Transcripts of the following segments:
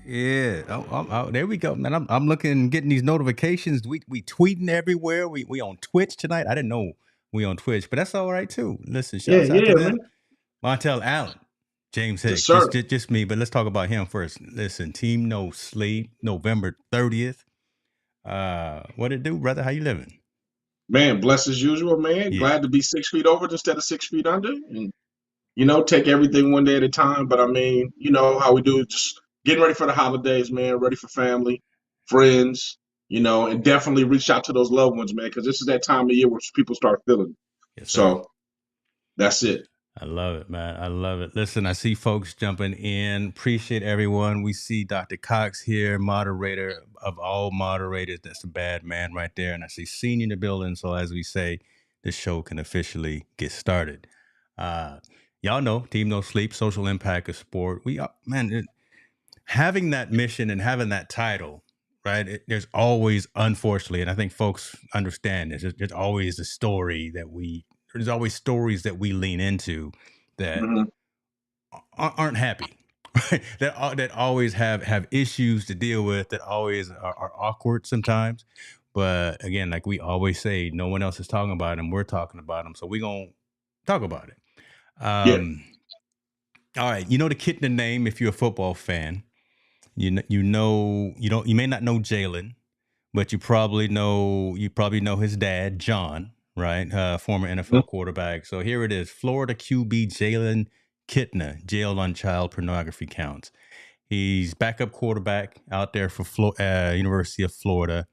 Yeah. There we go, man. I'm looking, getting these notifications. We tweeting everywhere. We on Twitch tonight. I didn't know we on Twitch, but that's all right too. Listen, Yeah, shouts out to yeah, man. them. Montel Allen, James Yes, Hicks, sir. just me. But let's talk about him first. Listen, Team No Sleep, November 30th. What it do, brother? How you living? Man, blessed as usual, man. Yeah. Glad to be 6 feet over instead of 6 feet under. And, take everything one day at a time. But I mean, you know how we do, just getting ready for the holidays, man, ready for family, friends, and definitely reach out to those loved ones, man, because this is that time of year where people start feeling. Yes, sir. So that's it. I love it, man. I love it. Listen, I see folks jumping in. Appreciate everyone. We see Dr. Cox here, moderator of all moderators. That's a bad man right there. And I see Senior in the building. So as we say, the show can officially get started. Y'all know Team No Sleep, social impact of sport. Having that mission and having that title, right? There's always, unfortunately, and I think folks understand this. There's always a story there's always stories that we lean into that hmm aren't happy, right? That always have issues to deal with. That always are awkward sometimes. But again, like we always say, no one else is talking about them. We're talking about them, so we're gonna talk about it. Yeah. All right, you know the kid in the name if you're a football fan. You may not know Jalen, but you probably know his dad, John, right? Former Mhm. NFL quarterback. So here it is. Florida QB Jalen Kitna, jailed on child pornography counts. He's backup quarterback out there for University of Florida,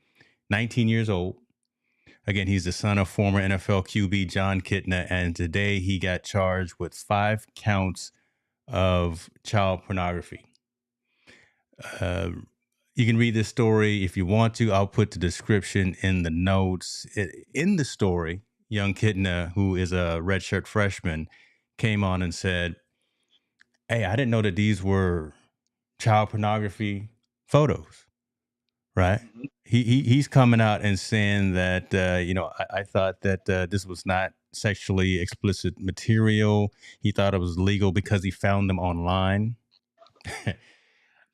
19 years old. Again, he's the son of former NFL QB John Kitna, and today he got charged with 5 counts of child pornography. You can read this story if you want to. I'll put the description in the notes. In the story, young Kitna, who is a redshirt freshman, came on and said, "Hey, I didn't know that these were child pornography photos." Right? Mhm. He's coming out and saying that I thought that this was not sexually explicit material. He thought it was legal because he found them online.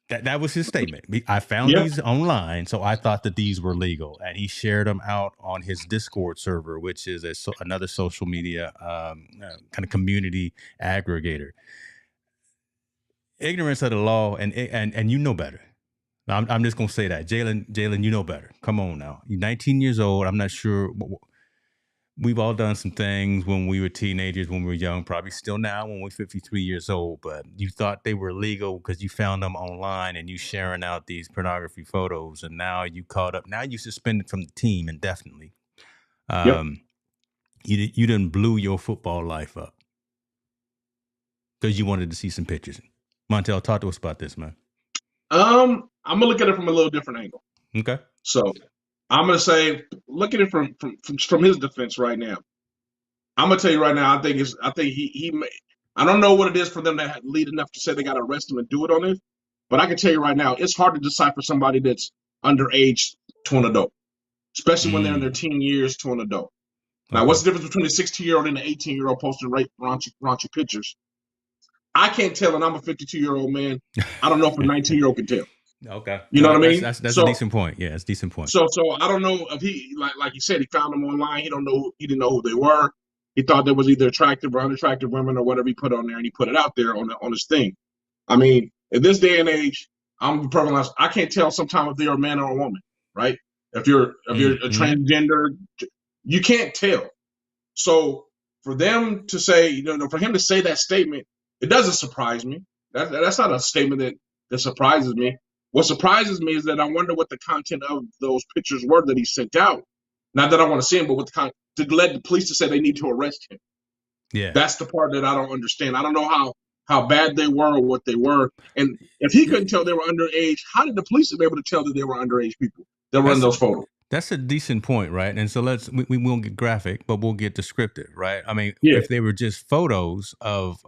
That was his statement. I found Yeah. these online, so I thought that these were legal, and he shared them out on his Discord server, which is another social media kind of community aggregator. Ignorance of the law, and you know better. I'm just gonna say that, Jalen, you know better. Come on now, you're 19 years old. I'm not sure. We've all done some things when we were teenagers, when we were young, probably still now when we're 53 years old, but you thought they were legal because you found them online and you sharing out these pornography photos, and now you caught up. Now you suspended from the team indefinitely. Yep. Um, you didn't blew your football life up because you wanted to see some pictures. Montel, talk to us about this, man. I'm gonna look at it from a little different angle. Okay. So I'm gonna say, look at it from his defense right now. I'm gonna tell you right now. I think he may. I don't know what it is for them to lead enough to say they got to arrest him and do it on it. But I can tell you right now, it's hard to decipher somebody that's underage to an adult, especially when they're in their teen years to an adult. Now, Okay. what's the difference between a 16-year-old and an 18-year-old posting rape raunchy pictures? I can't tell, and I'm a 52-year-old man. I don't know if a 19-year-old can tell. Okay. You know No, what I that's mean? that's a decent point. Yeah, it's a decent point. So I don't know if he like you said, he found them online. He didn't know who they were. He thought there was either attractive or unattractive women or whatever he put on there, and he put it out there on his thing. I mean, in this day and age, I'm perfectly honest. I can't tell sometimes if they're a man or a woman, right? If you're a Mm-hmm. transgender, you can't tell. So for them to say, for him to say that statement, it doesn't surprise me. That's not a statement that surprises me. What surprises me is that I wonder what the content of those pictures were that he sent out. Not that I want to see him, but what to let the police to say they need to arrest him. Yeah. That's the part that I don't understand. I don't know how bad they were or what they were. And if he couldn't tell they were underage, how did the police be able to tell that they were underage people that were in That's those photos? That's a decent point, right? And so we won't get graphic, but we'll get descriptive, right? I mean, Yeah. if they were just photos of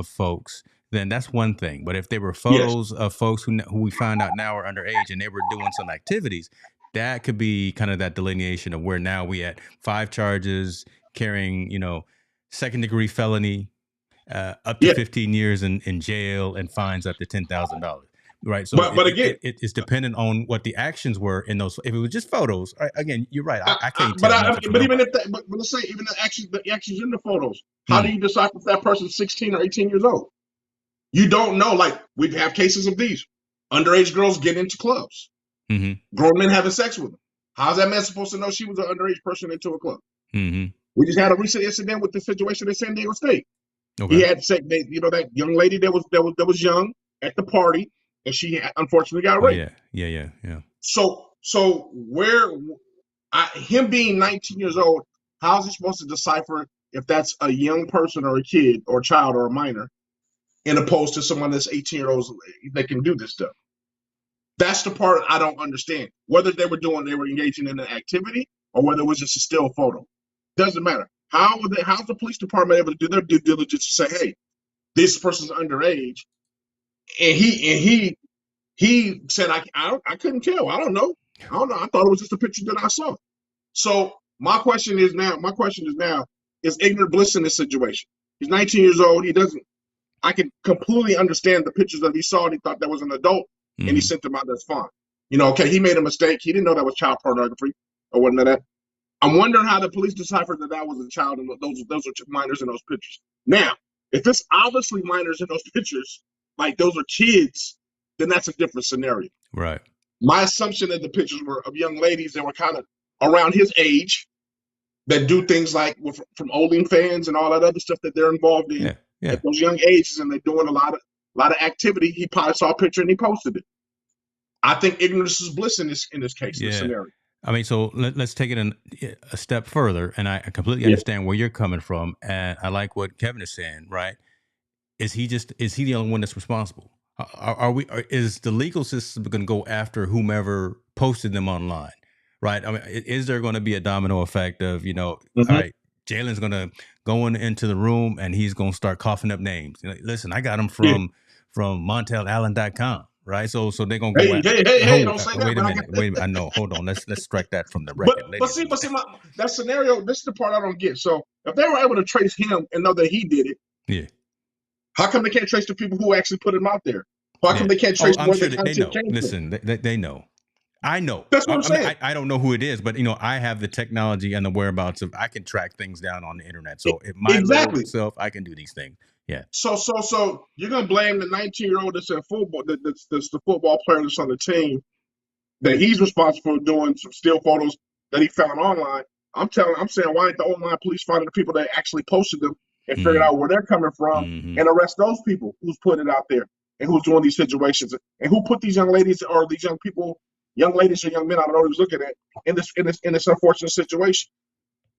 folks, then that's one thing. But if they were Yes. photos of folks who we find out now are underage and they were doing some activities, that could be kind of that delineation of where now we at 5 charges, carrying, second degree felony, up to Yeah. 15 years in jail and fines up to $10,000. right? So But again, it's dependent on what the actions were in those. If it was just photos, again, you're right. I can't but tell nothing from but even nobody. if that, but let's say even the actions in the photos, how do Mm, you decipher if that person's 16 or 18 years old? You don't know. Like we have cases of these underage girls get into clubs, mm-hmm, grown men having sex with them. How's that man supposed to know she was an underage person into a club? mm-hmm. We just had a recent incident with the situation in San Diego State. He Okay. had sex, that young lady that was young at the party, and she unfortunately got Oh raped. yeah, yeah. So where him being 19 years old, how is he supposed to decipher if that's a young person or a kid or a child or a minor, in opposed to someone that's 18-year-olds that can do this stuff? That's the part I don't understand. Whether they were engaging in an activity or whether it was just a still photo. Doesn't matter. How's the police department able to do their due diligence to say, hey, this person's underage? And he said, I couldn't tell. I don't know. I thought it was just a picture that I saw. So my question is now, is ignorant bliss in this situation? He's 19 years old. I can completely understand the pictures that he saw and he thought that was an adult and he sent them out. That's fine. Okay, he made a mistake. He didn't know that was child pornography or whatnot. That. I'm wondering how the police deciphered that was a child and those are minors in those pictures. Now, if it's obviously minors in those pictures, like those are kids, then that's a different scenario. Right. My assumption that the pictures were of young ladies that were kind of around his age that do things like from OnlyFans and all that other stuff that they're involved in at those young ages, and they're doing a lot of activity. He probably saw a picture and he posted it. I think ignorance is bliss in this case, in this scenario. I mean, so let's take it a step further, and I completely understand where you're coming from, and I like what Kevin is saying. Right? Is he the only one that's responsible? Is the legal system going to go after whomever posted them online? Right? I mean, is there going to be a domino effect of all right, Jalen's going to go into the room and he's going to start coughing up names. Listen, I got him from MontelAllen.com. Right, so they're gonna go. Hey, don't say that. Wait a minute. I know. Hold on. Let's strike that from the record. But see, that scenario. This is the part I don't get. So if they were able to trace him and know that he did it, how come they can't trace the people who actually put him out there? How come they can't trace where the content came from? Listen, they know. I know. That's what I'm saying. I don't know who it is, but I have the technology and the whereabouts of I can track things down on the internet. So if my little self, I can do these things. Yeah. So you're gonna blame the 19-year-old that's in football, that's the football player that's on the team, that he's responsible for doing some still photos that he found online. I'm saying, why ain't the online police finding the people that actually posted them and figured out where they're coming from and arrest those people who's putting it out there and who's doing these situations and who put these young ladies or these young people, young ladies or young men, I don't know who's looking at, in this unfortunate situation.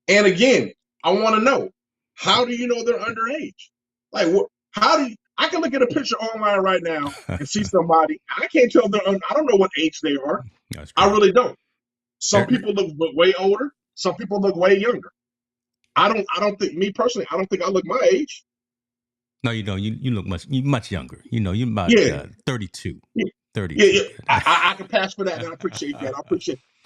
And again, I want to know, how do you know they're underage? Like, how do you? I can look at a picture online right now and see somebody. I can't tell I don't know what age they are. I really don't. Some people look way older. Some people look way younger. I don't think, me personally, I don't think I look my age. No, you don't. You look much younger. You're about 32. Yeah. 32. Yeah. I can pass for that, and I appreciate that.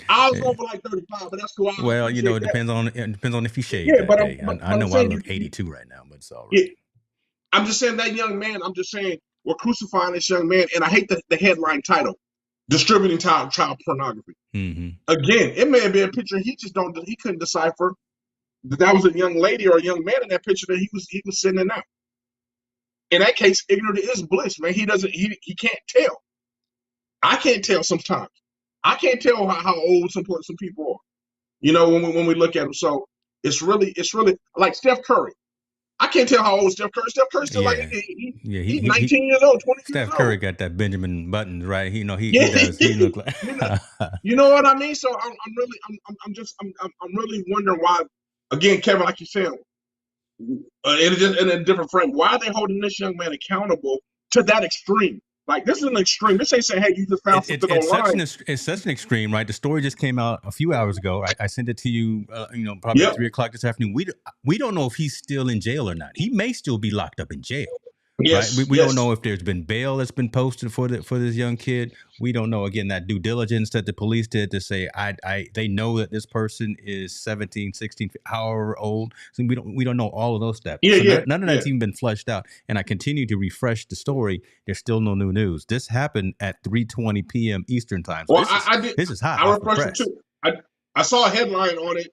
I was going for like 35, but that's cool. Well, it depends on if you shave. Yeah, but I know I look 82 right now, but it's all right. Yeah. I'm just saying that young man. I'm just saying we're crucifying this young man, and I hate the headline title: "Distributing child pornography." Again, it may have been a picture he couldn't decipher that was a young lady or a young man in that picture that he was sending out. In that case, ignorant is bliss, man. He can't tell. I can't tell sometimes. I can't tell how old some people are. When we look at them, so it's really like Steph Curry. I can't tell how old Steph Curry. Steph Curry's still he's 19 years old, 20 years old. Steph Curry got that Benjamin Buttons, right? He does. He look like. You know what I mean? So I'm really wondering why. Again, Kevin, like you said, in a different frame, why are they holding this young man accountable to that extreme? Like, this is an extreme. This ain't saying, hey, you just found something online. It's such an extreme, right? The story just came out a few hours ago. I sent it to you, probably at 3:00 this afternoon. We don't know if he's still in jail or not. He may still be locked up in jail, right? Yes, We don't yes. know if there's been bail that's been posted for this young kid. We don't know, again, that due diligence that the police did to say they know that this person is 17, 16, however old. So we don't know all of those steps. Yeah, So yeah, none of yeah. that's even been fleshed out. And I continue to refresh the story. There's still no new news. This happened at 3:20 p.m. Eastern time. So Well, I did. this is hot I off the refreshed it press. too. I saw a headline on it.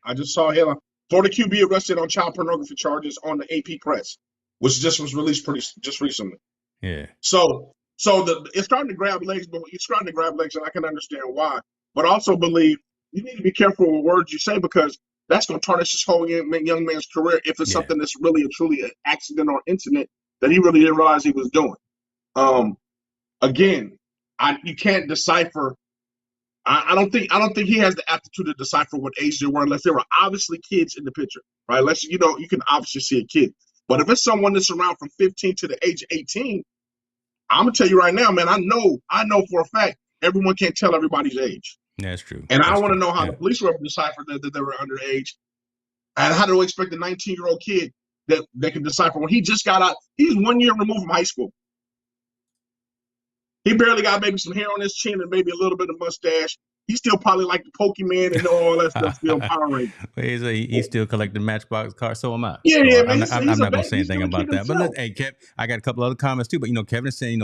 I just saw a headline. Florida QB arrested on child pornography charges on the AP Press, which just was released just recently. Yeah. So it's starting to grab legs, but it's starting to grab legs, and I can understand why. But also believe you need to be careful with words you say because that's going to tarnish this whole young man's career if it's Yeah. something that's really truly an accident or incident that he really didn't realize he was doing. Again, you can't decipher. I don't think he has the aptitude to decipher what age they were unless there were obviously kids in the picture, right? Unless you can obviously see a kid. But if it's someone that's around from 15 to the age of 18, I'm gonna tell you right now, man. I know for a fact everyone can't tell everybody's age, That's true. and I That's want to true. know how Yeah. the police were able to decipher that they were underage, and how do we expect a 19-year-old kid that they can decipher when he just got out? He's 1 year removed from high school. He barely got maybe some hair on his chin and maybe a little bit of mustache. He's still probably like the Pokemon and all that stuff. Still Power Rangers. He's still collecting Matchbox cars. So am I. Yeah, So yeah, I'm man. not, He's a not going to baby. say He's anything still a kid about that. But himself. hey, Kev, I got a couple other comments too. But Kevin is saying,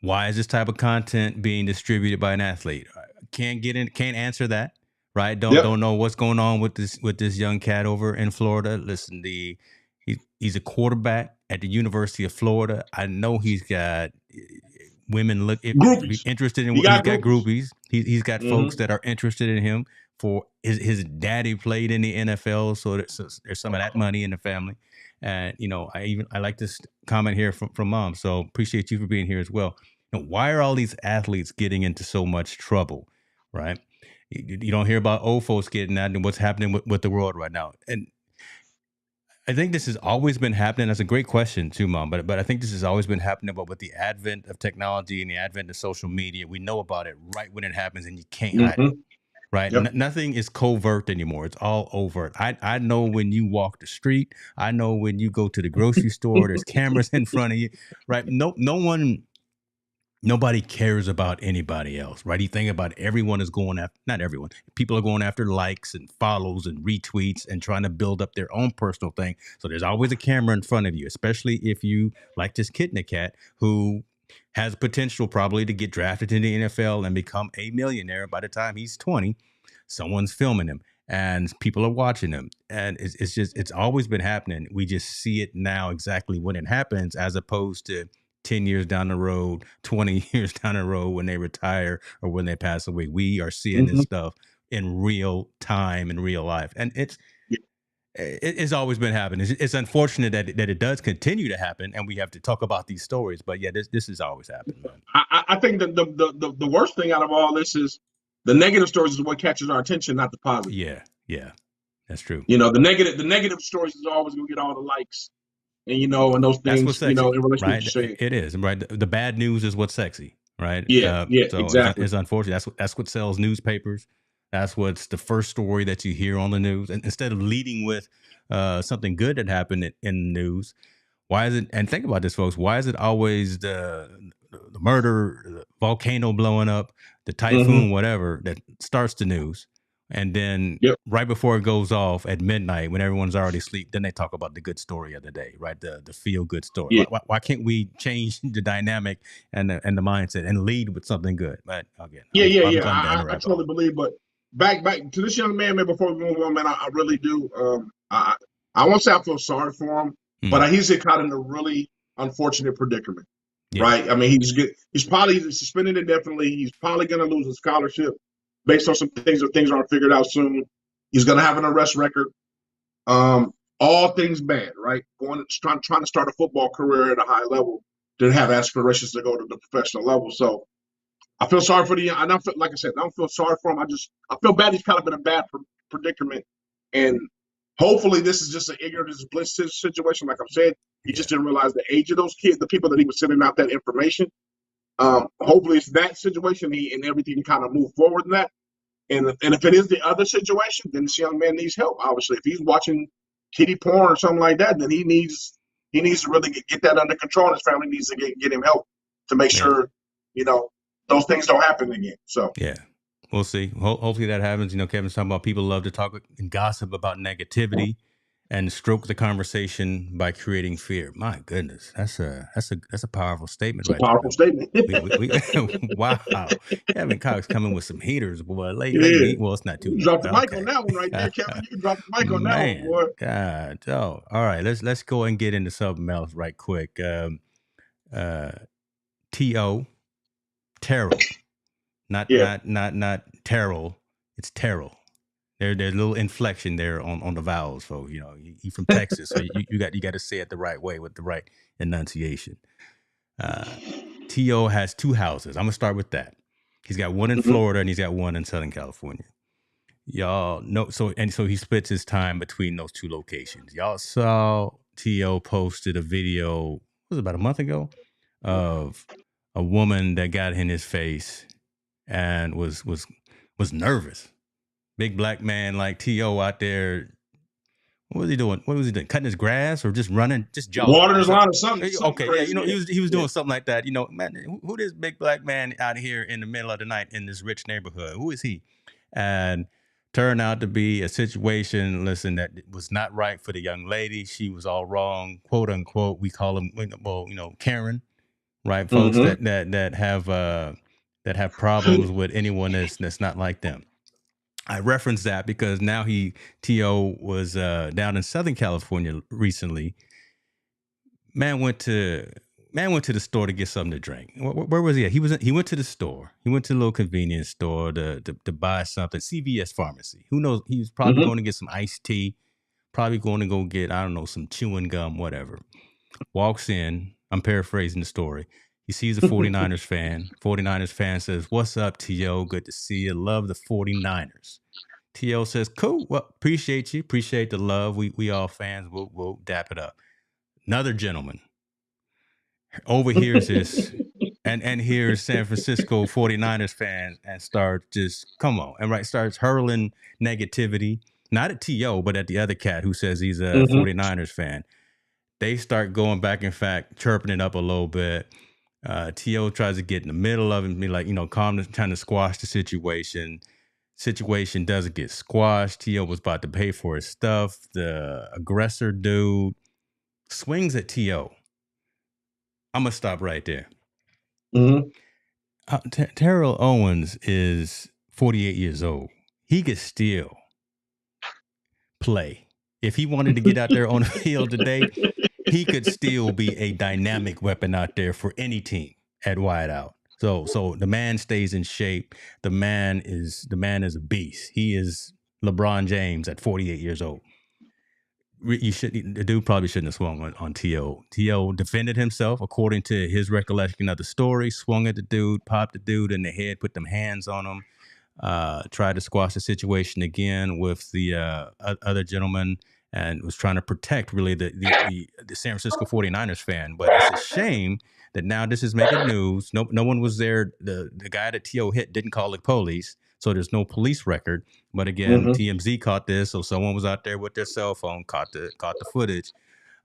why is this type of content being distributed by an athlete? Can't answer that. Right? Don't know what's going on with this young cat over in Florida. Listen, he's a quarterback at the University of Florida. I know he's got women Groupies. interested in. He's got groupies. He's got folks that are interested in him. For his daddy played in the NFL, so there's some of that money in the family. And I like this comment here from Mom. So appreciate you for being here as well. Why are all these athletes getting into so much trouble, right? You don't hear about old folks getting that and what's happening with the world right now. And I think this has always been happening. That's a great question too, Mom. But I think this has always been happening. But with the advent of technology and the advent of social media, we know about it right when it happens, and you can't hide it. Right? Yep. Nothing is covert anymore. It's all overt. I know when you walk the street. I know when you go to the grocery store. There's cameras in front of you. Right? Nobody cares about anybody else, right? You think about everyone is going after, not everyone, people are going after likes and follows and retweets and trying to build up their own personal thing. So there's always a camera in front of you, especially if you, like this kid in the cat, who has potential probably to get drafted in the NFL and become a millionaire by the time he's 20. Someone's filming him and people are watching him. And it's always been happening. We just see it now exactly when it happens, as opposed to 10 years down the road, 20 years down the road when they retire or when they pass away. We are seeing this stuff in real time, in real life. And it's always been happening. It's unfortunate that it does continue to happen and we have to talk about these stories. But yeah, this has always happened, man. I think that the worst thing out of all this is the negative stories is what catches our attention, not the positive. Yeah. That's true. The negative stories is always going to get all the likes. And and those things, that's sexy, in relation right? to saying. It is, right? The bad news is what's sexy, right? Yeah, so exactly. It's unfortunate. That's what sells newspapers. That's what's the first story that you hear on the news. And instead of leading with something good that happened in the news, why is it? And think about this, folks. Why is it always the murder, the volcano blowing up, the typhoon, whatever, that starts the news? And then right before it goes off at midnight, when everyone's already asleep, then they talk about the good story of the day, right? The feel good story. Yeah. Why can't we change the dynamic and the mindset and lead with something good? But again, I totally believe. But back to this young man, man. Before we move on, man, I really do. I won't say I feel sorry for him, but he's caught in a really unfortunate predicament, right? I mean, he's probably suspended indefinitely. He's probably going to lose a scholarship based on some things if things aren't figured out soon. He's going to have an arrest record. All things bad, right? Trying to start a football career at a high level, to have aspirations to go to the professional level. So I feel sorry for I don't feel, like I said, I don't feel sorry for him. I feel bad he's kind of in a bad predicament. And hopefully this is just an ignorance bliss situation. Like I've said, he just didn't realize the age of those kids, the people that he was sending out that information. Hopefully it's that situation and everything can kind of move forward in that. And if it is the other situation, then this young man needs help. Obviously, if he's watching kiddie porn or something like that, then he needs he needs to really get that under control. And his family needs to get him help to make Yeah. sure, those things don't happen again. So Yeah. We'll see. Hopefully that happens. Kevin's talking about people love to talk and gossip about negativity and stroke the conversation by creating fear. My goodness, that's a powerful statement it's a right there. powerful statement. Wow, Kevin Cox coming with some heaters, boy. Yeah. Well, it's not too You late. drop the mic Okay. on that one right there, Kevin. You can drop the mic on that one, Man, boy. God, all right. Let's go and get into something else right quick. T.O. Terrell, not Terrell. It's Terrell. There's a little inflection there on the vowels, folks. He's from Texas, so you got to say it the right way with the right enunciation. T.O. has 2 houses. I'm gonna start with that. He's got one in Florida and he's got one in Southern California. Y'all know, so he splits his time between those 2 locations. Y'all saw T.O. posted a video, was it about a month ago, of a woman that got in his face and was nervous. Big black man like T.O. out there. What was he doing? Cutting his grass or just running, just jogging? Watering his lawn or something. Okay, crazy. he was doing something like that. Man, who this big black man out here in the middle of the night in this rich neighborhood? Who is he? And turned out to be a situation, listen, that was not right for the young lady. She was all wrong, quote unquote. We call them, Karen, right? Folks that have problems with anyone that's not like them. I reference that because now T.O. was down in Southern California recently. Man went to the store to get something to drink. Where was he at? He went to the store. He went to a little convenience store to buy something. CVS Pharmacy. Who knows? He was probably going to get some iced tea. Probably going to go get, I don't know, some chewing gum, whatever. Walks in. I'm paraphrasing the story. He sees a 49ers fan. 49ers fan says, "What's up, T.O.? Good to see you. Love the 49ers." T.O. says, "Cool. Well, appreciate you. Appreciate the love. We all fans. We'll dap it up." Another gentleman overhears this and hears San Francisco 49ers fans and starts just, starts hurling negativity, not at T.O., but at the other cat who says he's a 49ers fan. They start going back, in fact, chirping it up a little bit. T.O. tries to get in the middle of it and be like, calm, trying to squash the situation. Situation doesn't get squashed. T.O. was about to pay for his stuff. The aggressor dude swings at T.O. I'm going to stop right there. Terrell Owens is 48 years old. He could still play. If he wanted to get out there on the field today, he could still be a dynamic weapon out there for any team at wideout. So the man stays in shape. The man is a beast. He is LeBron James at 48 years old. The dude probably shouldn't have swung on T.O. T.O. defended himself according to his recollection of the story, swung at the dude, popped the dude in the head, put them hands on him, tried to squash the situation again with the other gentleman, and was trying to protect really the San Francisco 49ers fan. But it's a shame that now this is making news. No one was there. The guy that T.O. hit didn't call the police, so there's no police record. But again, TMZ caught this, so someone was out there with their cell phone, caught the footage.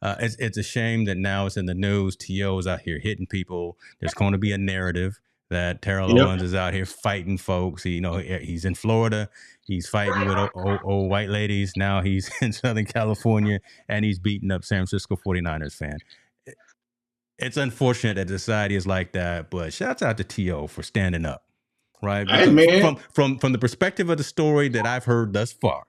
It's a shame that now it's in the news. T.O. is out here hitting people. There's going to be a narrative that Terrell Owens is out here fighting folks. He's in Florida. He's fighting with old white ladies. Now he's in Southern California, and he's beating up San Francisco 49ers fan. It's unfortunate that society is like that, but shouts out to T.O. for standing up. Right, hey, man. From the perspective of the story that I've heard thus far,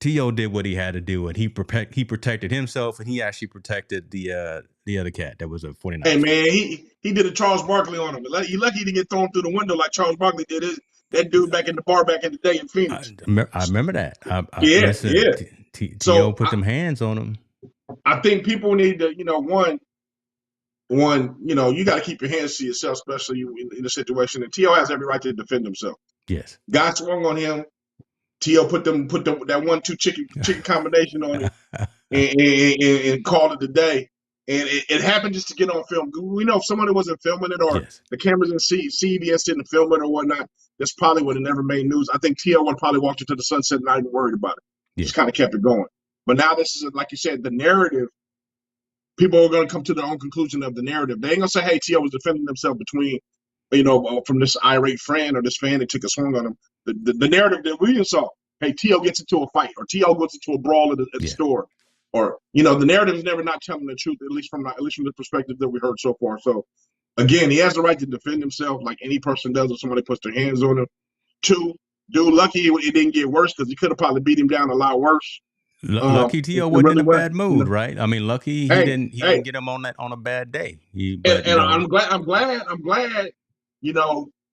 T.O. did what he had to do, and he protected himself, and he actually protected the other cat that was a 49. Hey man, he did a Charles Barkley on him. He lucky to get thrown through the window like Charles Barkley did that dude back in the bar back in the day in Phoenix. I remember that. Yeah. T.O. put them hands on him. I think people need to, one, you got to keep your hands to yourself, especially in a situation. And T.O. has every right to defend himself. Yes. Guy swung on him. T.O. put that 1-2 chicken combination on it and called it a day. And it happened just to get on film. We know if somebody wasn't filming it or the cameras in CBS didn't film it or whatnot, this probably would have never made news. I think T.O. would probably walked into the sunset and not even worried about it. Just kind of kept it going. But now this is, like you said, the narrative. people are going to come to their own conclusion of the narrative. They ain't going to say, hey, T.O. was defending himself between, from this irate friend or this fan that took a swing on him. The narrative that we saw, hey, T.O. gets into a fight or T.O. goes into a brawl at the store. Or, the narrative is never not telling the truth, at least from the perspective that we heard so far. So, again, he has the right to defend himself like any person does if somebody puts their hands on him. 2, dude, lucky it didn't get worse because he could have probably beat him down a lot worse. Lucky T.O. wasn't in a bad mood, right? I mean, lucky he didn't get him on a bad day. I'm glad,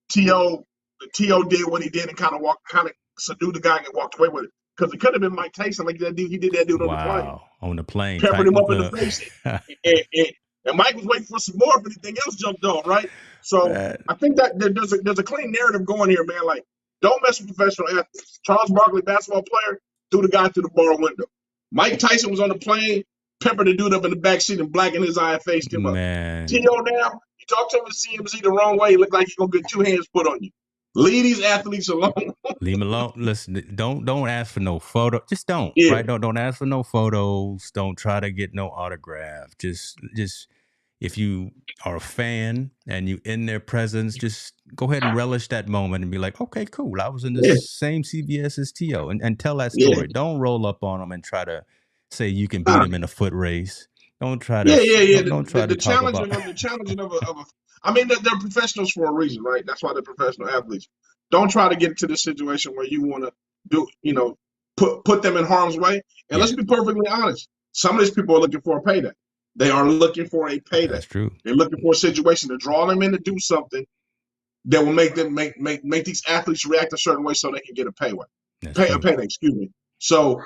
T.O. did what he did and kind of subdued the guy and walked away with it. Because it could have been Mike Tyson like that dude. He did that dude on the plane. Peppered him up in the face. and Mike was waiting for some more if anything else jumped on, right? So I think that there's a clean narrative going here, man. Like, don't mess with professional athletes. Charles Barkley, basketball player, threw the guy through the bar window. Mike Tyson was on the plane, peppered the dude up in the backseat and blackened his eye and faced him up. T.O. now, you talk to him with CMZ the wrong way, he look like he's going to get 2 hands put on you. Leave these athletes alone. Leave them alone. Listen, don't ask for no photo. Just don't. Right? Don't ask for no photos. Don't try to get no autograph. Just if you are a fan and you in their presence, just go ahead and relish that moment and be like, okay, cool. I was in the same CBS as T.O. and tell that story. Don't roll up on them and try to say you can beat them in a foot race. Don't try to. Don't try to talk about the challenging of a. I mean, they're professionals for a reason, right? That's why they're professional athletes. Don't try to get into this situation where you want to put them in harm's way. And let's be perfectly honest. Some of these people are looking for a payday. They are looking for a payday. That's true. They're looking for a situation to draw them in to do something that will make them make these athletes react a certain way so they can get a payday. Excuse me. So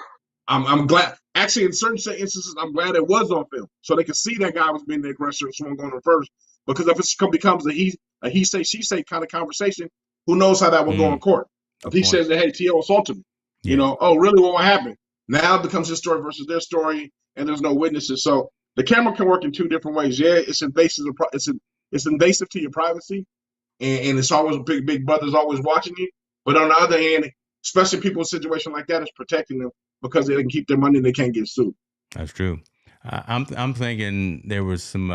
I'm glad. Actually, in certain instances, I'm glad it was on film so they could see that guy was being the aggressor and someone going in first. Because if it becomes a he say she say kind of conversation, who knows how that will go in court? If he says that, hey, T.O. assaulted me, oh really? What happened? Now it becomes his story versus their story, and there's no witnesses. So the camera can work in 2 different ways. Yeah, it's invasive. It's invasive to your privacy, and it's always big brother's always watching you. But on the other hand, especially people in a situation like that, it's protecting them because they can keep their money and they can't get sued. That's true. I'm thinking there was some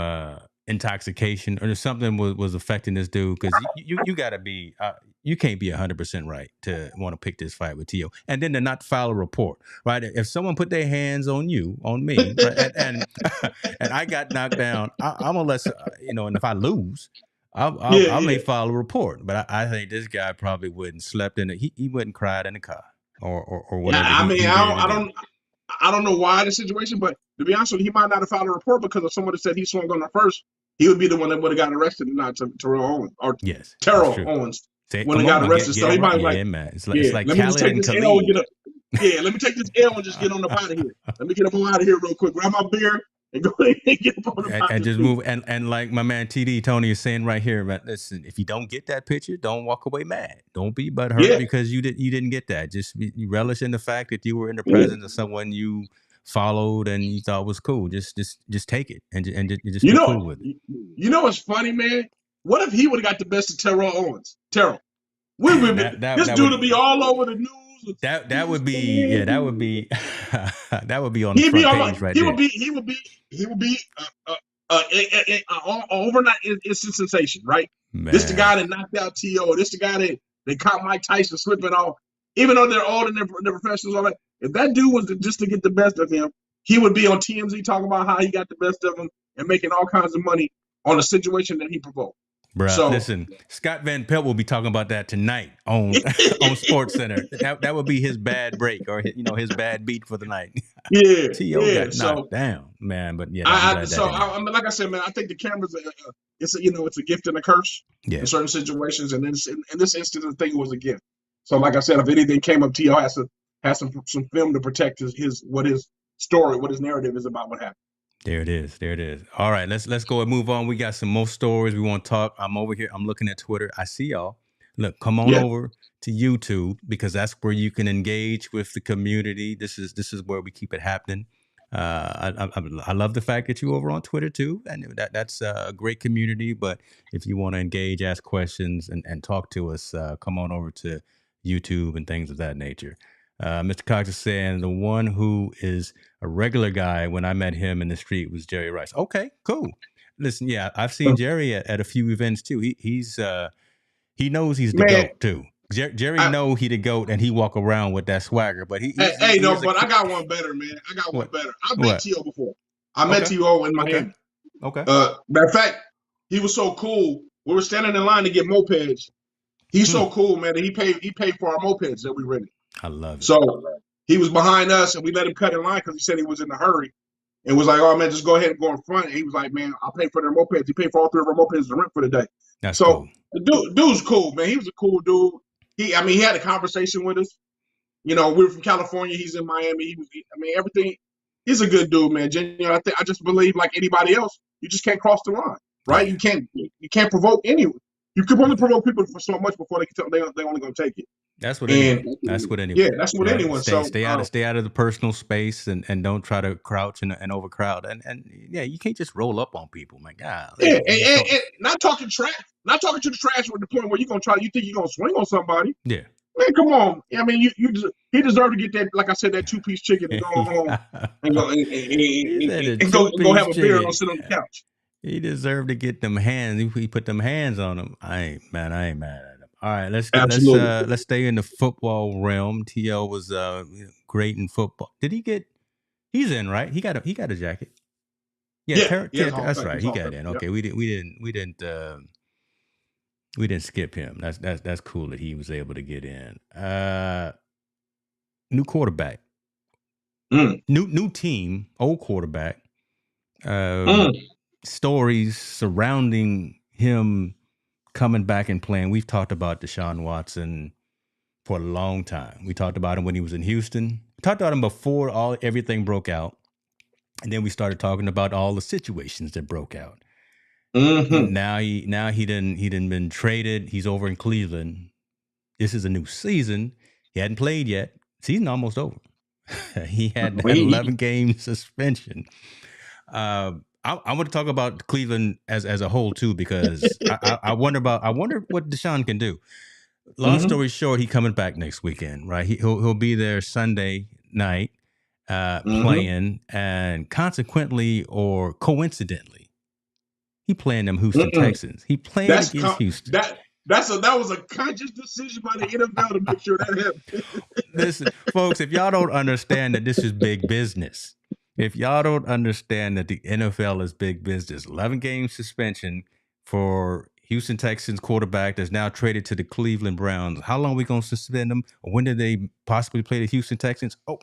intoxication or something was affecting this dude because you gotta be you can't be 100% right to want to pick this fight with T.O. and then to not file a report, right? If someone put their hands on me, right, and I got knocked down, I'm gonna let and if I lose, I may file a report. But I think this guy probably wouldn't slept in it. He wouldn't cried in the car or whatever. I don't know why the situation, but to be honest with you, he might not have filed a report because if someone had said he swung on her first, he would be the one that would have got arrested and not Terrell Owens or Terrell Owens when he got arrested. So he might man. It's like let me just take this L and get up. Let me take this L and just get on up out of here. Let me get up out of here real quick. Grab my beer and go ahead and get up on and just move. And like my man TD Tony is saying right here, man, listen, if you don't get that picture, don't walk away mad. Don't be butthurt because you didn't get that. Just you relish in the fact that you were in the presence of someone you followed and you thought was cool. Just take it and just be cool with it. You know what's funny, man? What if he would have got the best of Terrell Owens? This dude would be all over the news. That would be that would be that would be on the front page right there. He would be overnight instant sensation, right? Man. This the guy that knocked out T.O. This the guy that caught Mike Tyson slipping off. Even though they're old and they're professionals, all that. If that dude was just to get the best of him, he would be on TMZ talking about how he got the best of him and making all kinds of money on a situation that he provoked. Bruh, listen, Scott Van Pelt will be talking about that tonight on Sports Center. That would be his bad break or his bad beat for the night. T.O. got knocked down, man. But like I said, man, I think the cameras it's a gift and a curse in certain situations, and in this instance, I think it was a gift. So, like I said, if anything came up, T.O. has some film to protect his story, what his narrative is about what happened. There it is. All right, let's go and move on. We got some more stories we want to talk. I'm over here. I'm looking at Twitter. I see y'all. Look, come on over to YouTube because that's where you can engage with the community. This is where we keep it happening. I love the fact that you over on Twitter too, and that's a great community. But if you want to engage, ask questions, and talk to us, come on over to YouTube and things of that nature. Mr. Cox is saying the one who is a regular guy when I met him in the street was Jerry Rice. Okay, cool. Listen, yeah, I've seen Jerry at a few events too. He knows he's the Man, GOAT too. Jerry know he the GOAT and he walk around with that swagger. But but I got one better, man. I got one better. I've met T.O. before. I met T.O. in Miami. Okay. Matter of fact, he was so cool. We were standing in line to get mopeds. He's so cool, man, that he paid for our mopeds that we rented. I love it. So he was behind us, and we let him cut in line because he said he was in a hurry. And was like, oh, man, just go ahead and go in front. And he was like, man, I'll pay for their mopeds. He paid for all 3 of our mopeds to rent for the day. That's so cool. The dude's cool, man. He was a cool dude. He had a conversation with us. You know, we were from California. He's in Miami. Everything. He's a good dude, man. Genuine. I just believe, like anybody else, you just can't cross the line, right? Yeah. You can't provoke anyone. You can only provoke people for so much before they can tell they only gonna take it. That's what anyone. Yeah, that's what anyone. Stay out of the personal space and don't try to crouch and overcrowd. And yeah, you can't just roll up on people, my God. Yeah, and not talking trash. Not talking to the trash with the point where you think you're gonna swing on somebody. Yeah. Man, come on. I mean, he deserved to get that, like I said, that 2-piece chicken and go home and go have a beer and go sit on the couch. He deserved to get them hands. He put them hands on him. I ain't mad at him. All right, let's stay in the football realm. T.O. was great in football. Did he get? He's in, right? He got a jacket. Yeah, that's right. He got in. Okay, we didn't skip him. That's cool that he was able to get in. New quarterback. New team, old quarterback. Stories surrounding him coming back and playing. We've talked about Deshaun Watson for a long time. We talked about him when he was in Houston. We talked about him before everything broke out. And then we started talking about all the situations that broke out. Mm-hmm. Now he didn't been traded. He's over in Cleveland. This is a new season. He hadn't played yet. Season almost over. He had that 11-game suspension. I want to talk about Cleveland as a whole too, because I wonder what Deshaun can do. Long story short, he's coming back next weekend, right? He'll be there Sunday night playing, and consequently or coincidentally, he playing them Houston Texans. He playing against Houston. That was a conscious decision by the NFL to make sure that happened. Listen, folks, if y'all don't understand that this is big business. If y'all don't understand that the NFL is big business, 11-game suspension for Houston Texans quarterback that's now traded to the Cleveland Browns. How long are we going to suspend them? Or when did they possibly play the Houston Texans? Oh,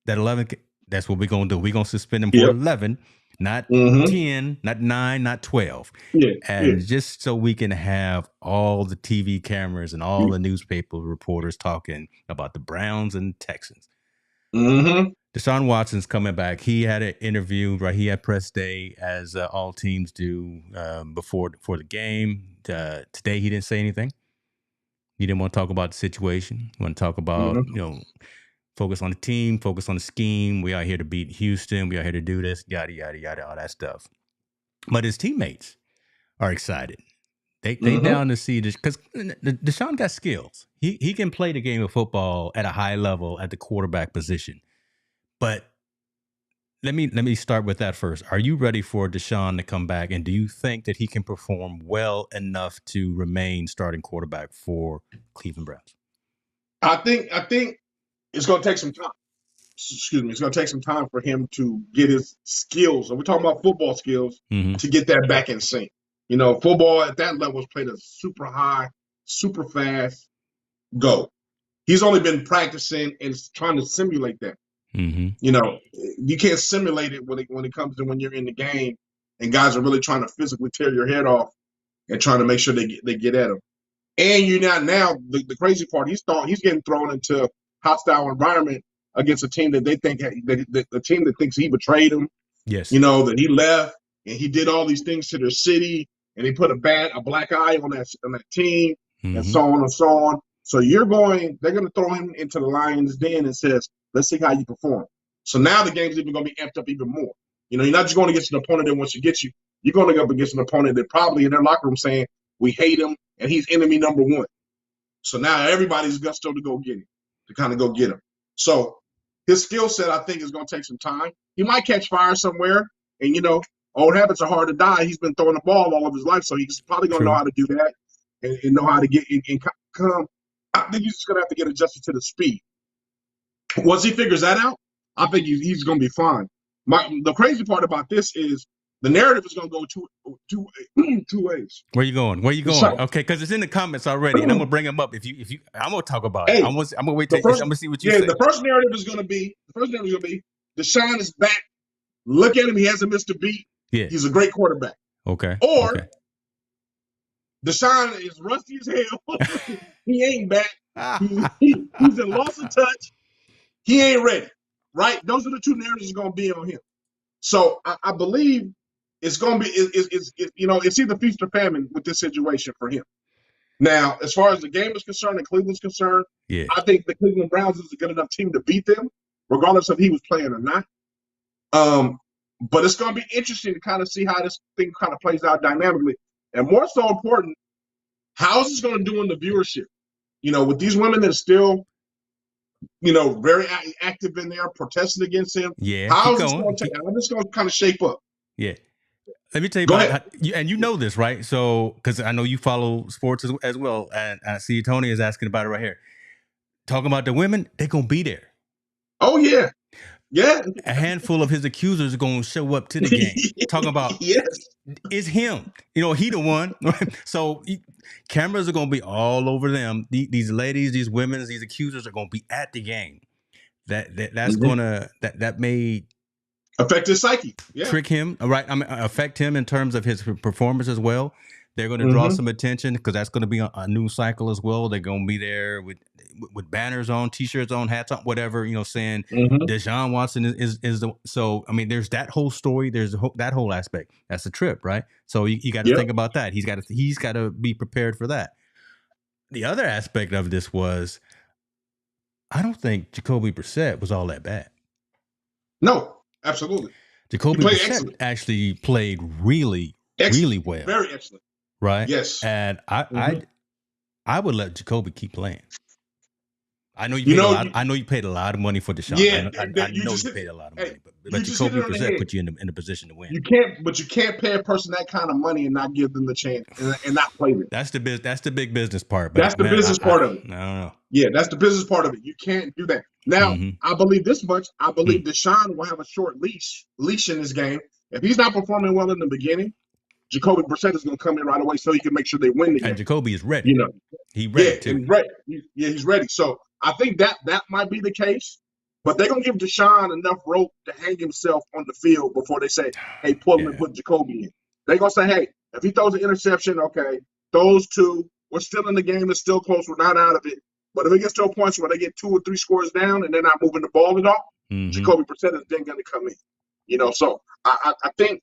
that 11, that's what we're going to do. We're going to suspend them for 11, not 10, not 9, not 12. Just so we can have all the TV cameras and all the newspaper reporters talking about the Browns and Texans. Deshaun Watson's coming back. He had an interview, right? He had press day, as all teams do before the game. Today, he didn't say anything. He didn't want to talk about the situation. He want to talk about, focus on the team, focus on the scheme. We are here to beat Houston. We are here to do this, yada, yada, yada, all that stuff. But his teammates are excited. They down to see this, because Deshaun got skills. He can play the game of football at a high level at the quarterback position. But let me start with that first. Are you ready for Deshaun to come back? And do you think that he can perform well enough to remain starting quarterback for Cleveland Browns? I think it's going to take some time. Excuse me. It's going to take some time for him to get his skills. And we're talking about football skills to get that back in sync. You know, football at that level is played a super high, super fast go. He's only been practicing and trying to simulate that. You know, you can't simulate it when it comes to when you're in the game and guys are really trying to physically tear your head off and trying to make sure they get at him. And you're not now. The crazy part, he's getting thrown into hostile environment against a team that they think the team that thinks he betrayed him. Yes, you know, that he left and he did all these things to their city and he put a black eye on that team and so on and so on. So they're going to throw him into the lion's den and says, let's see how you perform. So now the game's even going to be amped up even more. You know, you're not just going against an opponent that wants to get you. You're going to go up against an opponent that probably in their locker room saying, we hate him and he's enemy number one. So now everybody's gusto to go get him. to kind of go get him. So his skill set, I think, is going to take some time. He might catch fire somewhere, and old habits are hard to die. He's been throwing the ball all of his life, so he's probably going to know how to do that and know how to get and come. I think he's just going to have to get adjusted to the speed. Once he figures that out, I think he's going to be fine. The crazy part about this is the narrative is going to go two ways. Where you going? Okay, because it's in the comments already, and I'm gonna bring them up. If you, I'm gonna talk about it. I'm gonna wait. I'm gonna see what you say. The first narrative is going to be Deshaun is back. Look at him; he hasn't missed a beat. Yeah, he's a great quarterback. Okay. Or Deshaun is rusty as hell. He ain't back. He's in loss of touch. He ain't ready. Right? Those are the two narratives going to be on him. So I believe it's going to be it's either feast or famine with this situation for him. Now, as far as the game is concerned and Cleveland's concerned, I think the Cleveland Browns is a good enough team to beat them, regardless of he was playing or not. But it's going to be interesting to kind of see how this thing kind of plays out dynamically. And more so important, how is this going to do in the viewership? With these women that are still, very active in there, protesting against him. Yeah. How is this going to kind of shape up? Yeah. Let me tell you about and you know this, right? So, because I know you follow sports as well, and I see Tony is asking about it right here. Talking about the women, they're going to be there. Oh, yeah. Yeah. A handful of his accusers are going to show up to the game. Talking about, it's him. He the one. So cameras are going to be all over them. These ladies, these women, these accusers are going to be at the game. That's going to, that may affect his psyche. Yeah. Trick him, right? Affect him in terms of his performance as well. They're going to draw some attention because that's going to be a news cycle as well. They're going to be there with banners on, T-shirts on, hats on, whatever, saying Deshaun Watson is the. So, there's that whole story. There's that whole aspect. That's a trip, right? So you got to think about that. He's got to be prepared for that. The other aspect of this was, I don't think Jacoby Brissett was all that bad. No, absolutely. Jacoby Brissett actually played really well. Very excellent. Right? Yes. And I would let Jacoby keep playing. I know you paid a lot of money for Deshaun. Yeah, I know you paid a lot of money, but Jacoby Brissett put you in a position to win. You can't pay a person that kind of money and not give them the chance and not play them. That's the big business part. That's the business part of it. I don't know. Yeah, that's the business part of it. You can't do that. Now, I believe this much. I believe Deshaun will have a short leash in this game. If he's not performing well in the beginning, Jacoby Brissett is going to come in right away so he can make sure they win the game. And Jacoby is ready. He's ready too. He's ready. He's ready. So I think that might be the case, but they're going to give Deshaun enough rope to hang himself on the field before they say, hey, pull him and put Jacoby in. They're going to say, hey, if he throws an interception, okay, those two, we're still in the game. It's still close. We're not out of it. But if it gets to a point where they get 2 or 3 scores down and they're not moving the ball at all, Jacoby Brissett is then going to come in. So I think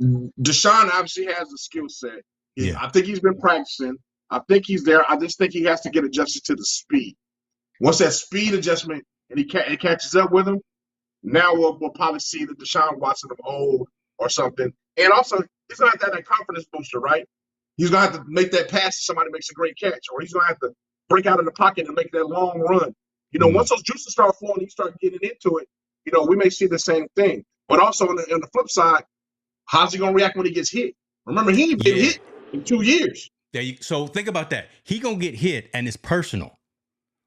Deshaun obviously has a skill set. I think he's been practicing. I think he's there. I just think he has to get adjusted to the speed. Once that speed adjustment and it catches up with him, now we'll probably see the Deshaun Watson of old or something. And also, he's going to have that confidence booster, right? He's going to have to make that pass if somebody makes a great catch, or he's going to have to break out in the pocket and make that long run. Once those juices start flowing, you start getting into it, we may see the same thing. But also on the flip side, how's he going to react when he gets hit? Remember, he ain't been hit in 2 years. So think about that. He going to get hit, and it's personal,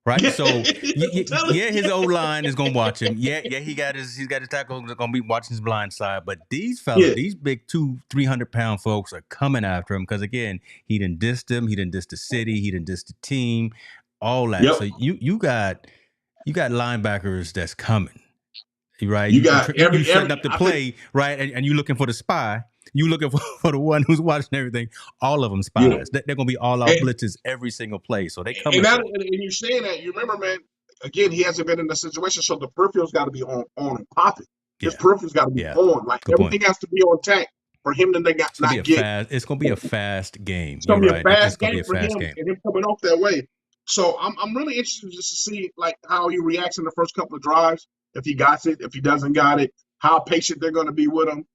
right? So, his O-line is going to watch him. He got his tackle going to be watching his blind side. But these fellas, these big 200-300-pound folks are coming after him because, again, he done dissed them. He done dissed the city. He done dissed the team, all that. So you got linebackers that's coming. Right, you setting up the play, right, and you looking for the spy. You looking for the one who's watching everything. All of them spies. They're going to be all out blitzes every single play. So they come. And you're saying that. You remember, man. Again, he hasn't been in the situation, so the peripheral's got to be on and popping. His peripheral's got to be on. Like everything has to be on tech for him to not get. It's going to be a fast game. It's going to be a fast game for him, and him coming off that way. So I'm really interested just to see like how he reacts in the first couple of drives. If he got it, if he doesn't got it, how patient they're going to be with him.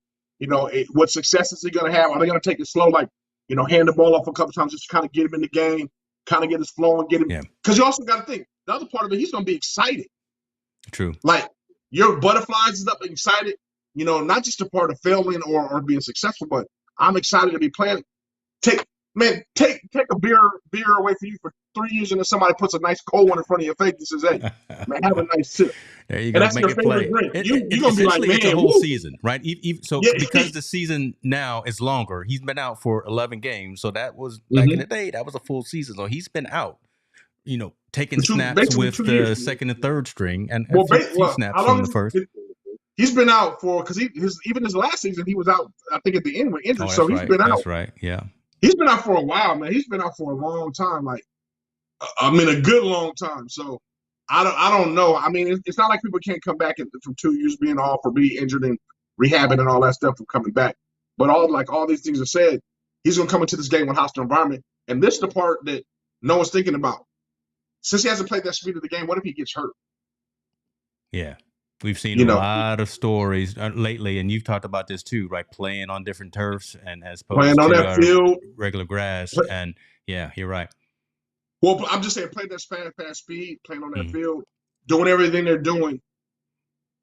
What success is he going to have? Are they going to take it slow, like, hand the ball off a couple times just to kind of get him in the game, kind of get his flow and get him? Because you also got to think, the other part of it, he's going to be excited. True. Like your butterflies is up and excited, not just a part of failing or being successful, but I'm excited to be playing. Take a beer away from you for 3 years, and then somebody puts a nice cold one in front of your face and says, "Hey, man, have a nice sip." There you And go. that's Make your it favorite play. drink. You're gonna be like, man, It's a whole woo. season, right? So Yeah. because the season now is longer, he's been out for 11 games. So that was back in the day. That was a full season. So he's been out, taking snaps with the second and third string, and a few snaps from the first. He's been out for because even his last season he was out. I think at the end with injury. So he's been out. That's right. Yeah. He's been out for a while, man. He's been out for a long time. Like, a good long time. So I don't know. I mean, it's not like people can't come back from 2 years being off or be injured and rehabbing and all that stuff from coming back. But all these things are said, he's going to come into this game with hostile environment. And this is the part that no one's thinking about. Since he hasn't played that speed of the game, what if he gets hurt? Yeah. We've seen a lot of stories lately, and you've talked about this too, right? Playing on different turfs and as opposed to on that field, regular grass. And yeah, you're right. Well, I'm just saying, play that fast speed, playing on that field, doing everything they're doing.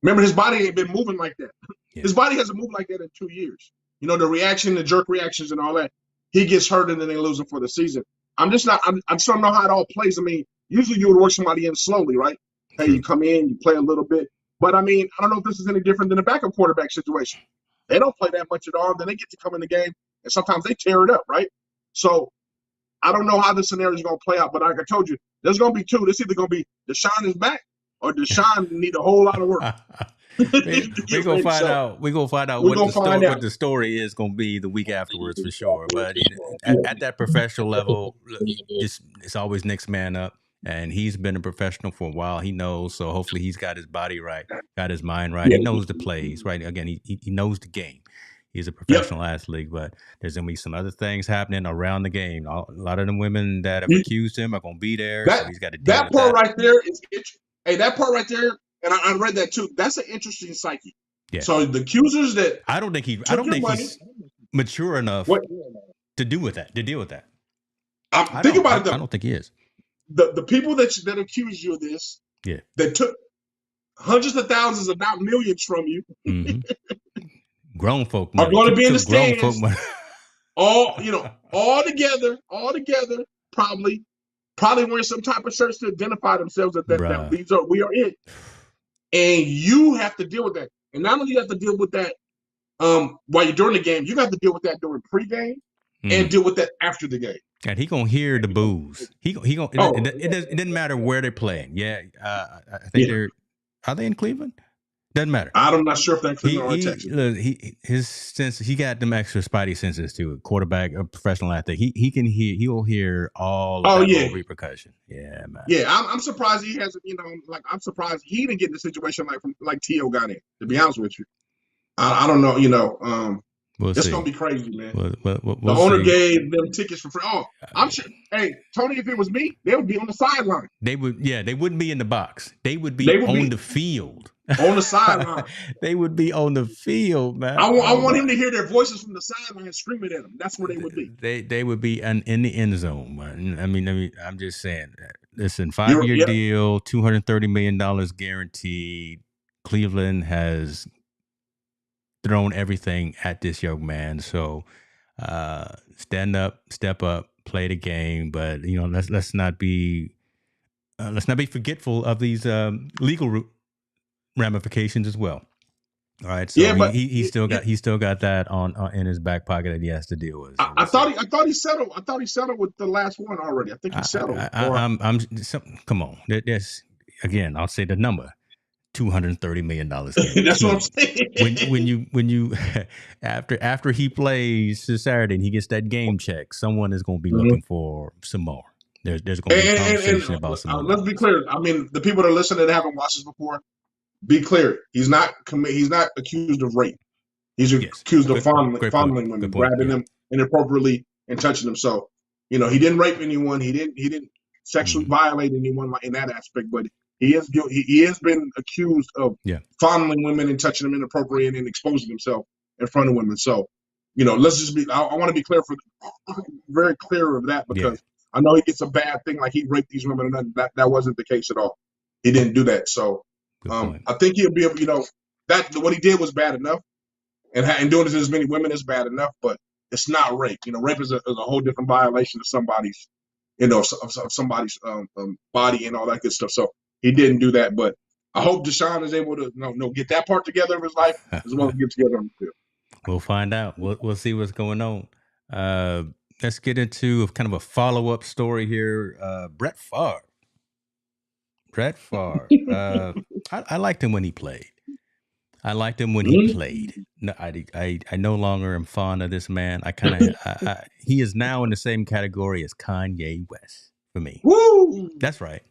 Remember, his body ain't been moving like that. Yeah. His body hasn't moved like that in 2 years. The jerk reactions and all that. He gets hurt and then they lose him for the season. I just don't know how it all plays. I mean, usually you would work somebody in slowly, right? Hey, you come in, you play a little bit. But, I mean, I don't know if this is any different than a backup quarterback situation. They don't play that much at all. Then they get to come in the game, and sometimes they tear it up, right? So I don't know how this scenario is going to play out. But like I told you, there's going to be two. This either going to be Deshaun is back or Deshaun need a whole lot of work. We're going to find out. We're going to find out what the story is going to be the week afterwards for sure. But at that professional level, it's always next man up. And he's been a professional for a while. He knows. So hopefully he's got his body right, got his mind right. He knows the plays, right? Again, he knows the game. He's a professional athlete, but there's going to be some other things happening around the game. A lot of the women that have accused him are going to be there. So he's got to deal with that. Right there is that part right there, and I read that too. That's an interesting psyche. Yeah. So the accusers that I don't think he's mature enough to deal with that. Think about it though. I don't think he is. The people that accuse you of this, that took hundreds of thousands, if not millions, from you, grown folk are going to be in the stands. all together, probably wearing some type of shirts to identify themselves that we are it. And you have to deal with that. And not only you have to deal with that while you're during the game, you got to deal with that during pregame and deal with that after the game. And he gonna hear the boos. It doesn't matter where they're playing. Yeah, I think are they in Cleveland? Doesn't matter. I'm not sure if they're in Cleveland or Texas. Look, he got them extra spidey senses too. A quarterback, a professional athlete. He can hear. He will hear all repercussion. Yeah, man. Yeah, I'm surprised he hasn't. I'm surprised he didn't get in a situation like T.O. got in. To be honest with you, I don't know. It's going to be crazy, man. We'll the owner gave them tickets for free. Oh, I'm sure. Hey, Tony, if it was me, they would be on the sideline. They wouldn't be in the box. They would be on the field. On the sideline. They would be on the field, man. I want him to hear their voices from the sideline screaming at him. That's where they would be. They would be in the end zone, man. I mean, I'm just saying. Listen, 5-year deal, $230 million guaranteed. Cleveland has thrown everything at this young man. So stand up, step up, play the game. But let's not be forgetful of these legal ramifications as well. All right. So but he still got that on in his back pocket that he has to deal with. So I thought he settled. I thought he settled with the last one already. I think he settled. Come on. There's again. I'll say the number. $230 million. That's what I'm saying. When you after he plays this Saturday and he gets that game check, someone is going to be looking for some more. There's going to be a conversation about some more. Let's be clear. I mean, the people that are listening that haven't watched this before, be clear. He's not accused of rape. He's accused of fondling women, grabbing them inappropriately and touching them. So, he didn't rape anyone. He didn't sexually violate anyone in that aspect, but he has been accused of fondling women and touching them inappropriately and exposing himself in front of women. So, let's just be. I want to be very clear of that because I know he gets a bad thing like he raped these women, and that wasn't the case at all. He didn't do that. So I think he'll be able, that what he did was bad enough, and doing it to as many women is bad enough, but it's not rape. Rape is a whole different violation of somebody's, of somebody's body and all that good stuff. So he didn't do that, but I hope Deshaun is able to get that part together of his life as well as get together on the field. We'll find out. We'll see what's going on. Let's get into kind of a follow-up story here. Brett Favre. I liked him when he played. He played. No, I no longer am fond of this man. He is now in the same category as Kanye West for me. Woo! That's right.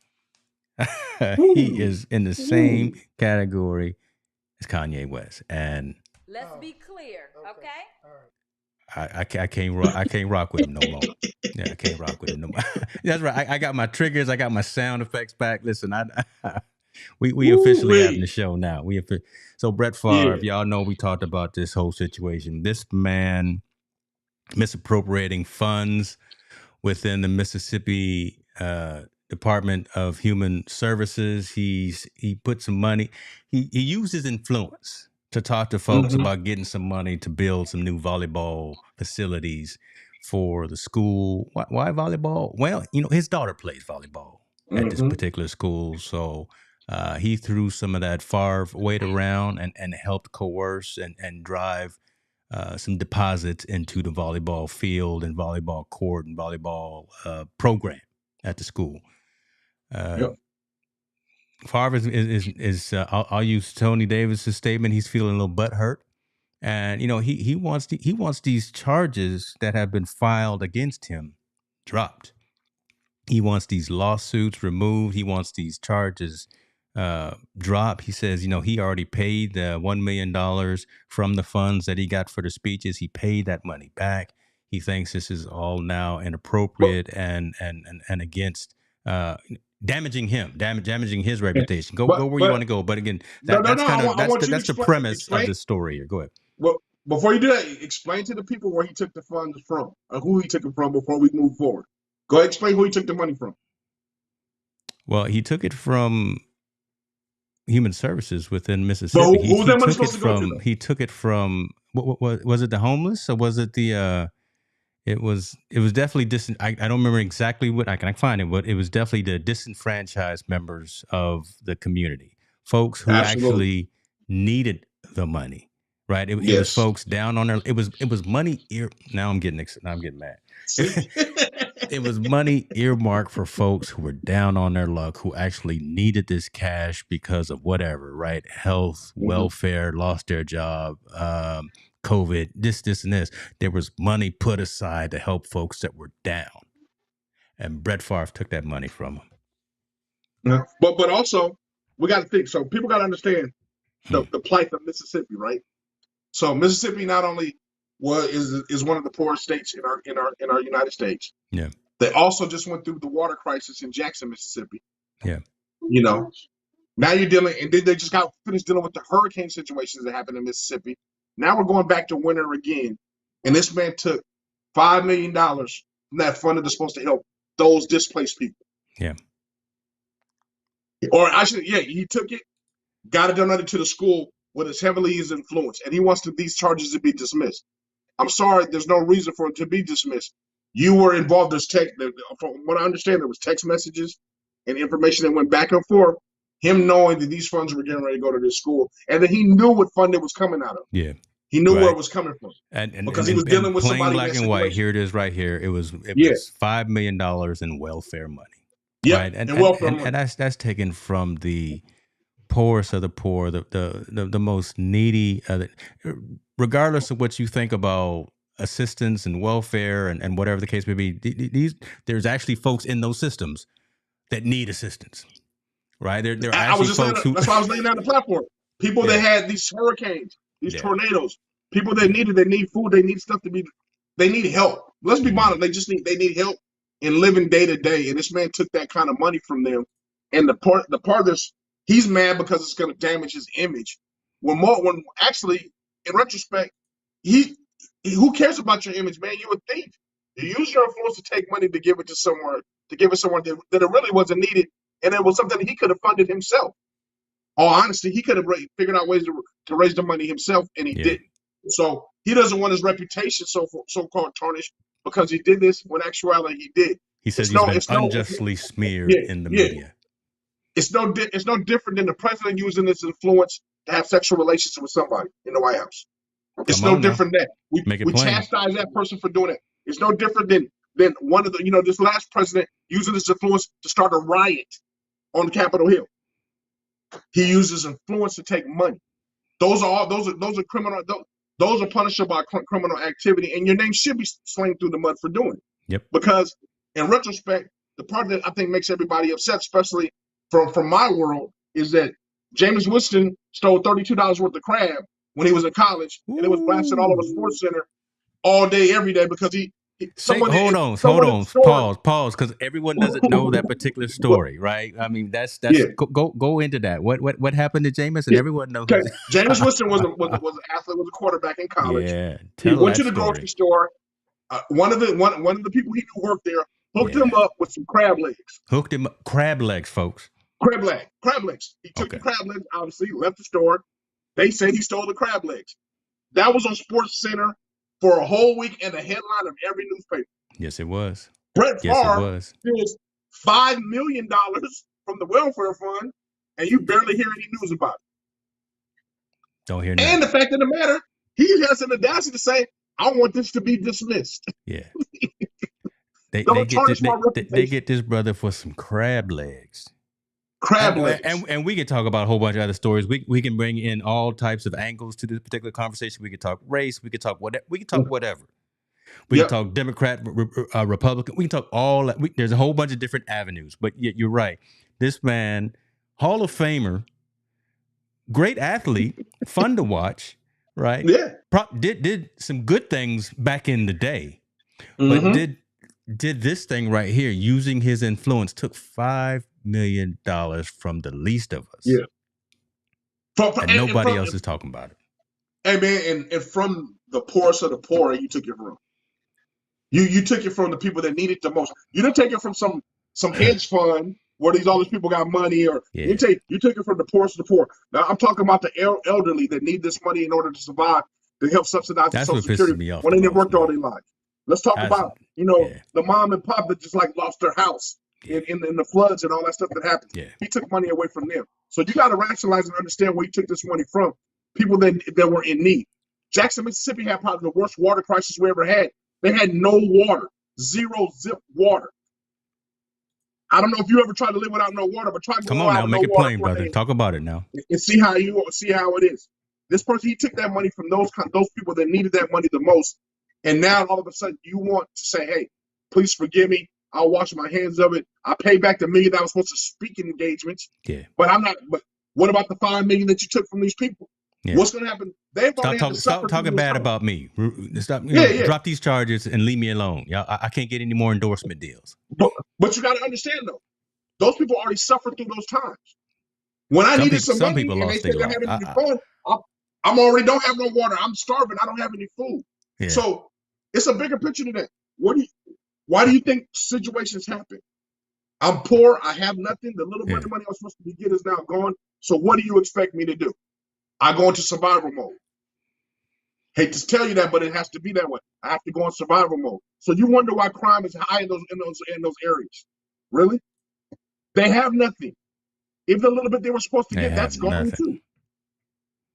He is in the same category as Kanye West, and let's be clear, okay? I can't rock with him no longer. Yeah, I can't rock with him no more. That's right. I got my triggers. I got my sound effects back. Listen, we officially having the show now. So Brett Favre, y'all know we talked about this whole situation. This man misappropriating funds within the Mississippi Department of Human Services. He put some money. He used his influence to talk to folks about getting some money to build some new volleyball facilities for the school. Why volleyball? Well, his daughter plays volleyball at this particular school. So he threw some of that Favre weight around and helped coerce and drive some deposits into the volleyball field and volleyball court and volleyball program at the school. Favre is I'll use Tony Davis's statement. He's feeling a little butthurt, and he wants these charges that have been filed against him dropped. He wants these lawsuits removed. He wants these charges dropped. He says, he already paid the $1 million from the funds that he got for the speeches. He paid that money back. He thinks this is all now inappropriate and against damaging him, damaging his reputation. Go where you want to go. But again, that's the premise of the story here. Go ahead. Well, before you do that, explain to the people where he took the funds from, or who he took it from before we move forward. Go ahead, explain who he took the money from. Well, he took it from Human Services within Mississippi. He took it from what was it, the homeless, or was it the it was definitely I don't remember exactly what I can find it, but it was definitely the disenfranchised members of the community, folks who actually needed the money, right? It was folks down on their. It was money. Now I'm getting mad. It was money earmarked for folks who were down on their luck, who actually needed this cash because of whatever, right? Health, welfare, lost their job, COVID, this, and this. There was money put aside to help folks that were down. And Brett Favre took that money from them. Yeah. But also, we got to think. So people got to understand the plight of Mississippi, right? So Mississippi not only is one of the poorest states in our United States. Yeah. They also just went through the water crisis in Jackson, Mississippi. Yeah. Now you're dealing, and then they just got finished dealing with the hurricane situations that happened in Mississippi. Now we're going back to winter again. And this man took $5 million from that fund that is supposed to help those displaced people. Yeah. Or he took it, got it donated to the school with his influence, and he wants these charges to be dismissed. I'm sorry, there's no reason for it to be dismissed. You were involved. From what I understand, there was text messages and information that went back and forth. Him knowing that these funds were getting ready to go to this school, and that he knew what fund it was coming out of. Yeah, he knew where it was coming from, because he was dealing with somebody. Black and white. Here it is, right here. It was $5 million in welfare money. Yeah, right? And that's taken from the poorest of the poor, the most needy. Regardless of what you think about assistance and welfare and whatever the case may be, there's actually folks in those systems that need assistance, right? There are actually folks that's why I was laying down the platform. People that had these hurricanes, these tornadoes, people that need food, they need stuff they need help. Let's be honest, they need help in living day to day. And this man took that kind of money from them. And the part of this, he's mad because it's going to damage his image. When actually, in retrospect, who cares about your image, man? You're a thief. You use your influence to take money to give it to somewhere, to give it somewhere that it really wasn't needed, and it was something that he could have funded himself. All honesty, he could have figured out ways to raise the money himself, and he didn't. So he doesn't want his reputation so-called tarnished because he did this. When actuality, he did. He says he's been unjustly smeared in the media. It's no different than the president using his influence to have sexual relations with somebody in the White House. It's no different than that. We chastise that person for doing it. It's no different than one of the, this last president using his influence to start a riot on Capitol Hill. He uses influence to take money. Those are criminal. Those are punishable by criminal activity, and your name should be slain through the mud for doing it. Yep. Because in retrospect, the part that I think makes everybody upset, especially from my world, is that Jameis Winston stole $32 worth of crab when he was in college, and it was blasted all over Sports Center all day, every day because hold on, pause, because everyone doesn't know that particular story, right? I mean, that's go into that. What happened to Jameis, and everyone knows. Okay. Jameis Winston was an athlete, was a quarterback in college. Yeah, he went to the grocery store. One of the people he knew worked there hooked him up with some crab legs. Crab legs, folks. Crab legs. He took the crab legs. Obviously, left the store. They said he stole the crab legs. That was on Sports Center for a whole week and the headline of every newspaper. Yes, it was. Brett Favre steals $5 million from the welfare fund, and you barely hear any news about it. Don't hear nothing. And the fact of the matter, he has an audacity to say, "I want this to be dismissed." Yeah. They get this brother for some crab legs. And we can talk about a whole bunch of other stories. We can bring in all types of angles to this particular conversation. We can talk race. We can talk whatever. We can talk Democrat, Republican. We can talk all that. There's a whole bunch of different avenues. But you're right. This man, Hall of Famer, great athlete, fun to watch, right? Yeah. Did some good things back in the day, but did this thing right here using his influence, took $5 million from the least of us. Yeah. And nobody else is talking about it. Hey man, and from the poorest of the poor, you took it from. You took it from the people that need it the most. You didn't take it from some hedge fund where all these people got money, or you took it from the poorest of the poor. Now I'm talking about the elderly that need this money in order to survive, to help subsidize the Social Security when they didn't work all their lives. Let's talk about the mom and pop that just lost their house in the floods and all that stuff that happened. Yeah. He took money away from them. So you got to rationalize and understand where he took this money from. People that were in need. Jackson, Mississippi had probably the worst water crisis we ever had. They had no water, zero zip water. I don't know if you ever tried to live without no water, but try to come on now, make it plain, brother. Talk about it now and see how it is. This person, he took that money from those people that needed that money the most, and now all of a sudden you want to say, "Hey, please forgive me. I'll wash my hands of it. I pay back the $1 million that was supposed to speaking engagements." Yeah. But I'm not. But what about the $5 million that you took from these people? Yeah. What's going to happen? Stop talking bad about me. Stop. Drop these charges and leave me alone. I can't get any more endorsement deals. But you got to understand though, those people already suffered through those times. When I needed some money, and they said they're having any fun, I'm already don't have no water. I'm starving. I don't have any food. Yeah. So it's a bigger picture than that. Why do you think situations happen? I'm poor. I have nothing. The little bit of money I was supposed to get is now gone. So what do you expect me to do? I go into survival mode. Hate to tell you that, but it has to be that way. I have to go in survival mode. So you wonder why crime is high in those areas. Really? They have nothing. Even the little bit they were supposed to get, that's gone too.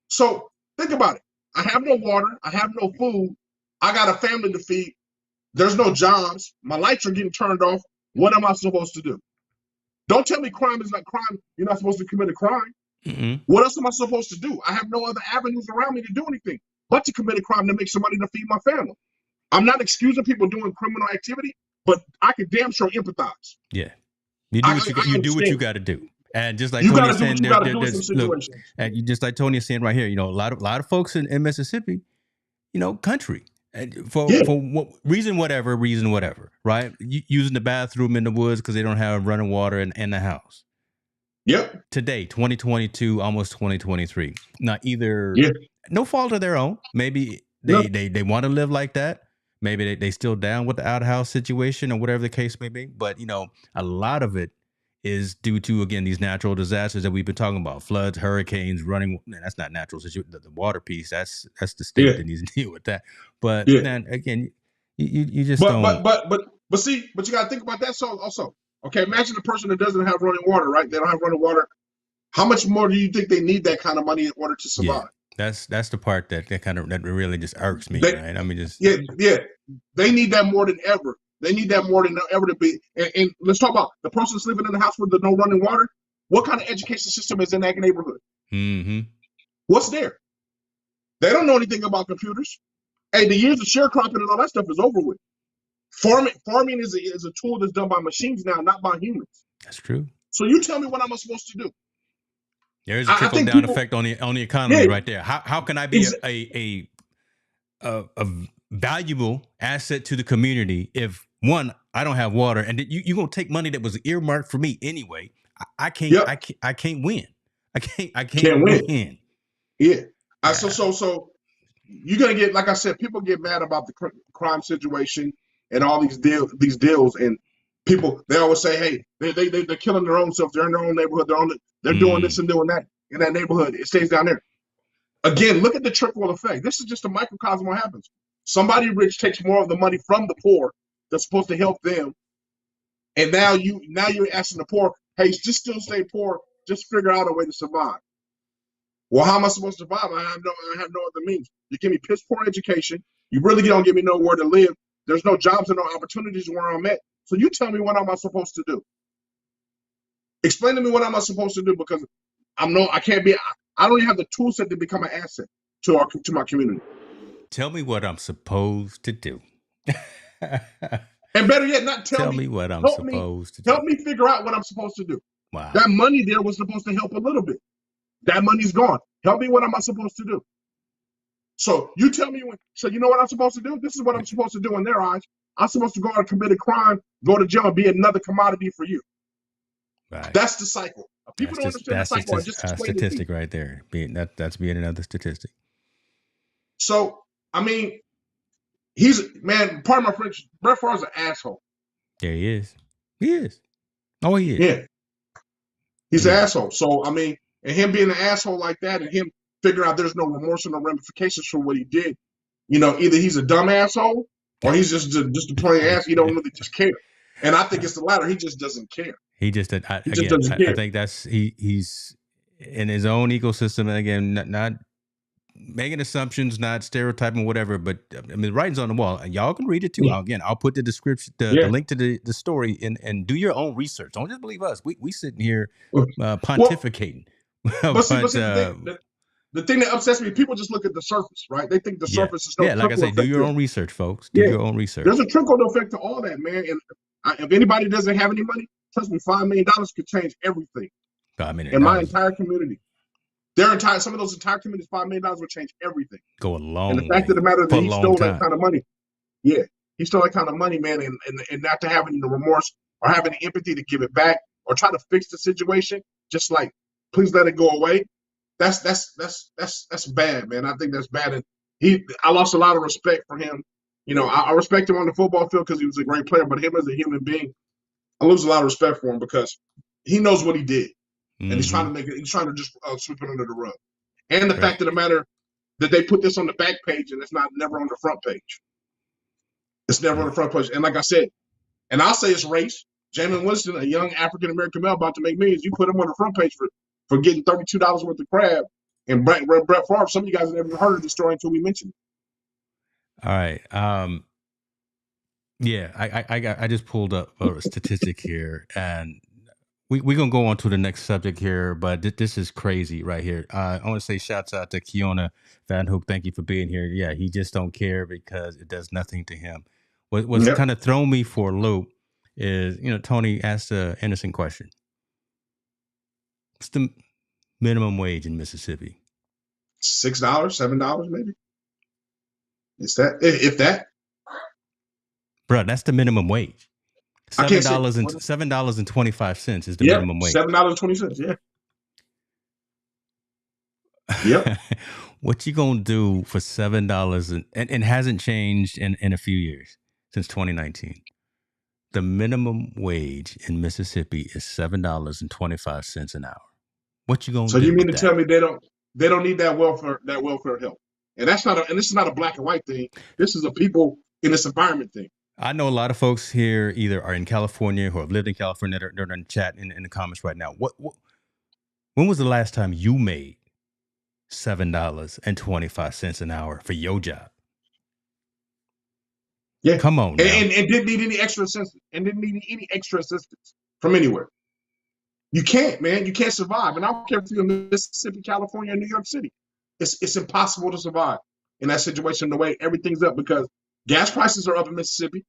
So think about it. I have no water. I have no food. I got a family to feed. There's no jobs. My lights are getting turned off. What am I supposed to do? Don't tell me crime is not crime. You're not supposed to commit a crime. Mm-hmm. What else am I supposed to do? I have no other avenues around me to do anything but to commit a crime to make some money to feed my family. I'm not excusing people doing criminal activity, but I can damn sure empathize. Yeah. You do what you got to do. And just like Tony is saying, and just like Tony is saying right here, a lot of folks in Mississippi, country. And for reason whatever, right? Using the bathroom in the woods because they don't have running water in the house. Yep. Today, 2022, almost 2023. Now, either no fault of their own. Maybe they want to live like that. maybe they still down with the outhouse situation or whatever the case may be. But, you know, a lot of it is due to, again, these natural disasters that we've been talking about: floods, hurricanes, running. Man, that's not natural situation. The water piece, that's the state Yeah, that needs to deal with that. But yeah. then again, you just But don't. see, but you got to think about that. So also, okay, imagine a person that doesn't have running water, right? They don't have running water. How much more do you think they need that kind of money in order to Yeah, survive? that's the part that really just irks me, They, right? I mean, just yeah, they need that more than ever. They need that more than ever to be. And let's talk about the person that's living in the house with the no running water. What kind of education system is in that neighborhood? mm-hmm. What's there? They don't know anything about computers. Hey, the years of sharecropping and all that stuff is over with. Farming is a tool that's done by machines now, not by humans. That's true. So you tell me what I'm supposed to do. There's a I trickle think down people, effect on the economy yeah, right there. How can I be a valuable asset to the community if, one, I don't have water, and you're gonna take money that was earmarked for me anyway? I can't yep, I can't win. I can't can't win. win. Yeah. Yeah. So you're gonna get, like I said, people get mad about the crime situation and all these deals, and people, they always say, hey, they're killing their own self. They're in their own neighborhood. They're doing this and doing that in that neighborhood. It stays down there. Again, look at the trickle effect. This is just a microcosm of what happens. Somebody rich takes more of the money from the poor that's supposed to help them, and now you're asking the poor, hey, just still stay poor. Just figure out a way to survive. Well, how am I supposed to survive? I have no other means. You give me piss poor education. You really don't give me nowhere to live. There's no jobs and no opportunities where I'm at. So you tell me what am I supposed to do? Explain to me what am I supposed to do, because I can't be. I don't even have the tool set to become an asset to my community. Tell me what I'm supposed to do. And better yet, not tell me what I'm supposed to do. Help me figure out what I'm supposed to do. Wow. That money there was supposed to help a little bit. That money's gone. Help me. What am I supposed to do? So you tell me so you know what I'm supposed to do? This is what I'm supposed to do in their eyes. I'm supposed to go out and commit a crime, go to jail, and be another commodity for you. Right. That's the cycle. People don't understand the cycle. That's just a statistic right there. That's being another statistic. So, I mean, pardon my French, Brett Favre's an asshole. Yeah, he is. He is. Oh, he is. Yeah. He's an asshole. So, I mean, and him being an asshole like that, and him figuring out there's no remorse or no ramifications for what he did, either he's a dumb asshole or he's just a plain ass. He don't really just care. And I think it's the latter. He just doesn't care. He just doesn't care. I think that's he's in his own ecosystem. And again, not making assumptions, not stereotyping, whatever. But I mean, the writing's on the wall, and y'all can read it too. Yeah. Again, I'll put the description, the link to the story, and do your own research. Don't just believe us. We sitting here pontificating. The thing that upsets me, people just look at the surface, right? They think the surface is no. Yeah, like I say, do your own research, folks. Do your own research. There's a trickle effect to all that, man. And if anybody doesn't have any money, trust me, $5 million could change everything. $5 million in my entire community. Some of those entire communities, $5 million would change everything. Go a long way. And the fact of the matter that he stole that kind of money. Yeah, he stole that kind of money, man, and not to have any remorse or have any empathy to give it back or try to fix the situation, just like, please let it go away. That's bad, man. I think that's bad. And I lost a lot of respect for him. I respect him on the football field because he was a great player, but him as a human being, I lose a lot of respect for him because he knows what he did. And he's trying to just sweep it under the rug. And the fact of the matter that they put this on the back page and it's never on the front page. It's never on the front page. And like I said, and I'll say it's race. Jameis Winston, a young African-American male about to make millions, you put him on the front page for getting $32 worth of crab. And Brett Favre, some of you guys have never heard of the story until we mentioned it. All right. Yeah, I just pulled up a statistic here, and we're going to go on to the next subject here, but this is crazy right here. I want to say shouts out to Kiona Van Hook. Thank you for being here. Yeah, he just don't care because it does nothing to him. What's kind of thrown me for a loop is, Tony asked an innocent question. What's the minimum wage in Mississippi? $6, $7 maybe? Is that, if that? Bro, that's the minimum wage. $7.25 is the minimum wage. $7.20. Yeah. Yep. What you gonna do for $7 and hasn't changed in a few years since 2019? The minimum wage in Mississippi is $7.25 an hour. What you gonna So do you mean with to tell that? me they don't need that welfare help? And this is not a black and white thing. This is a people in this environment thing. I know a lot of folks here either are in California who have lived in California. They're in the chat in the comments right now. When was the last time you made $7.25 an hour for your job? Yeah. Come on now. And didn't need any extra assistance. And didn't need any extra assistance from anywhere. You can't, man. You can't survive. And I don't care if you're in Mississippi, California, or New York City. It's impossible to survive in that situation the way everything's up because gas prices are up in Mississippi.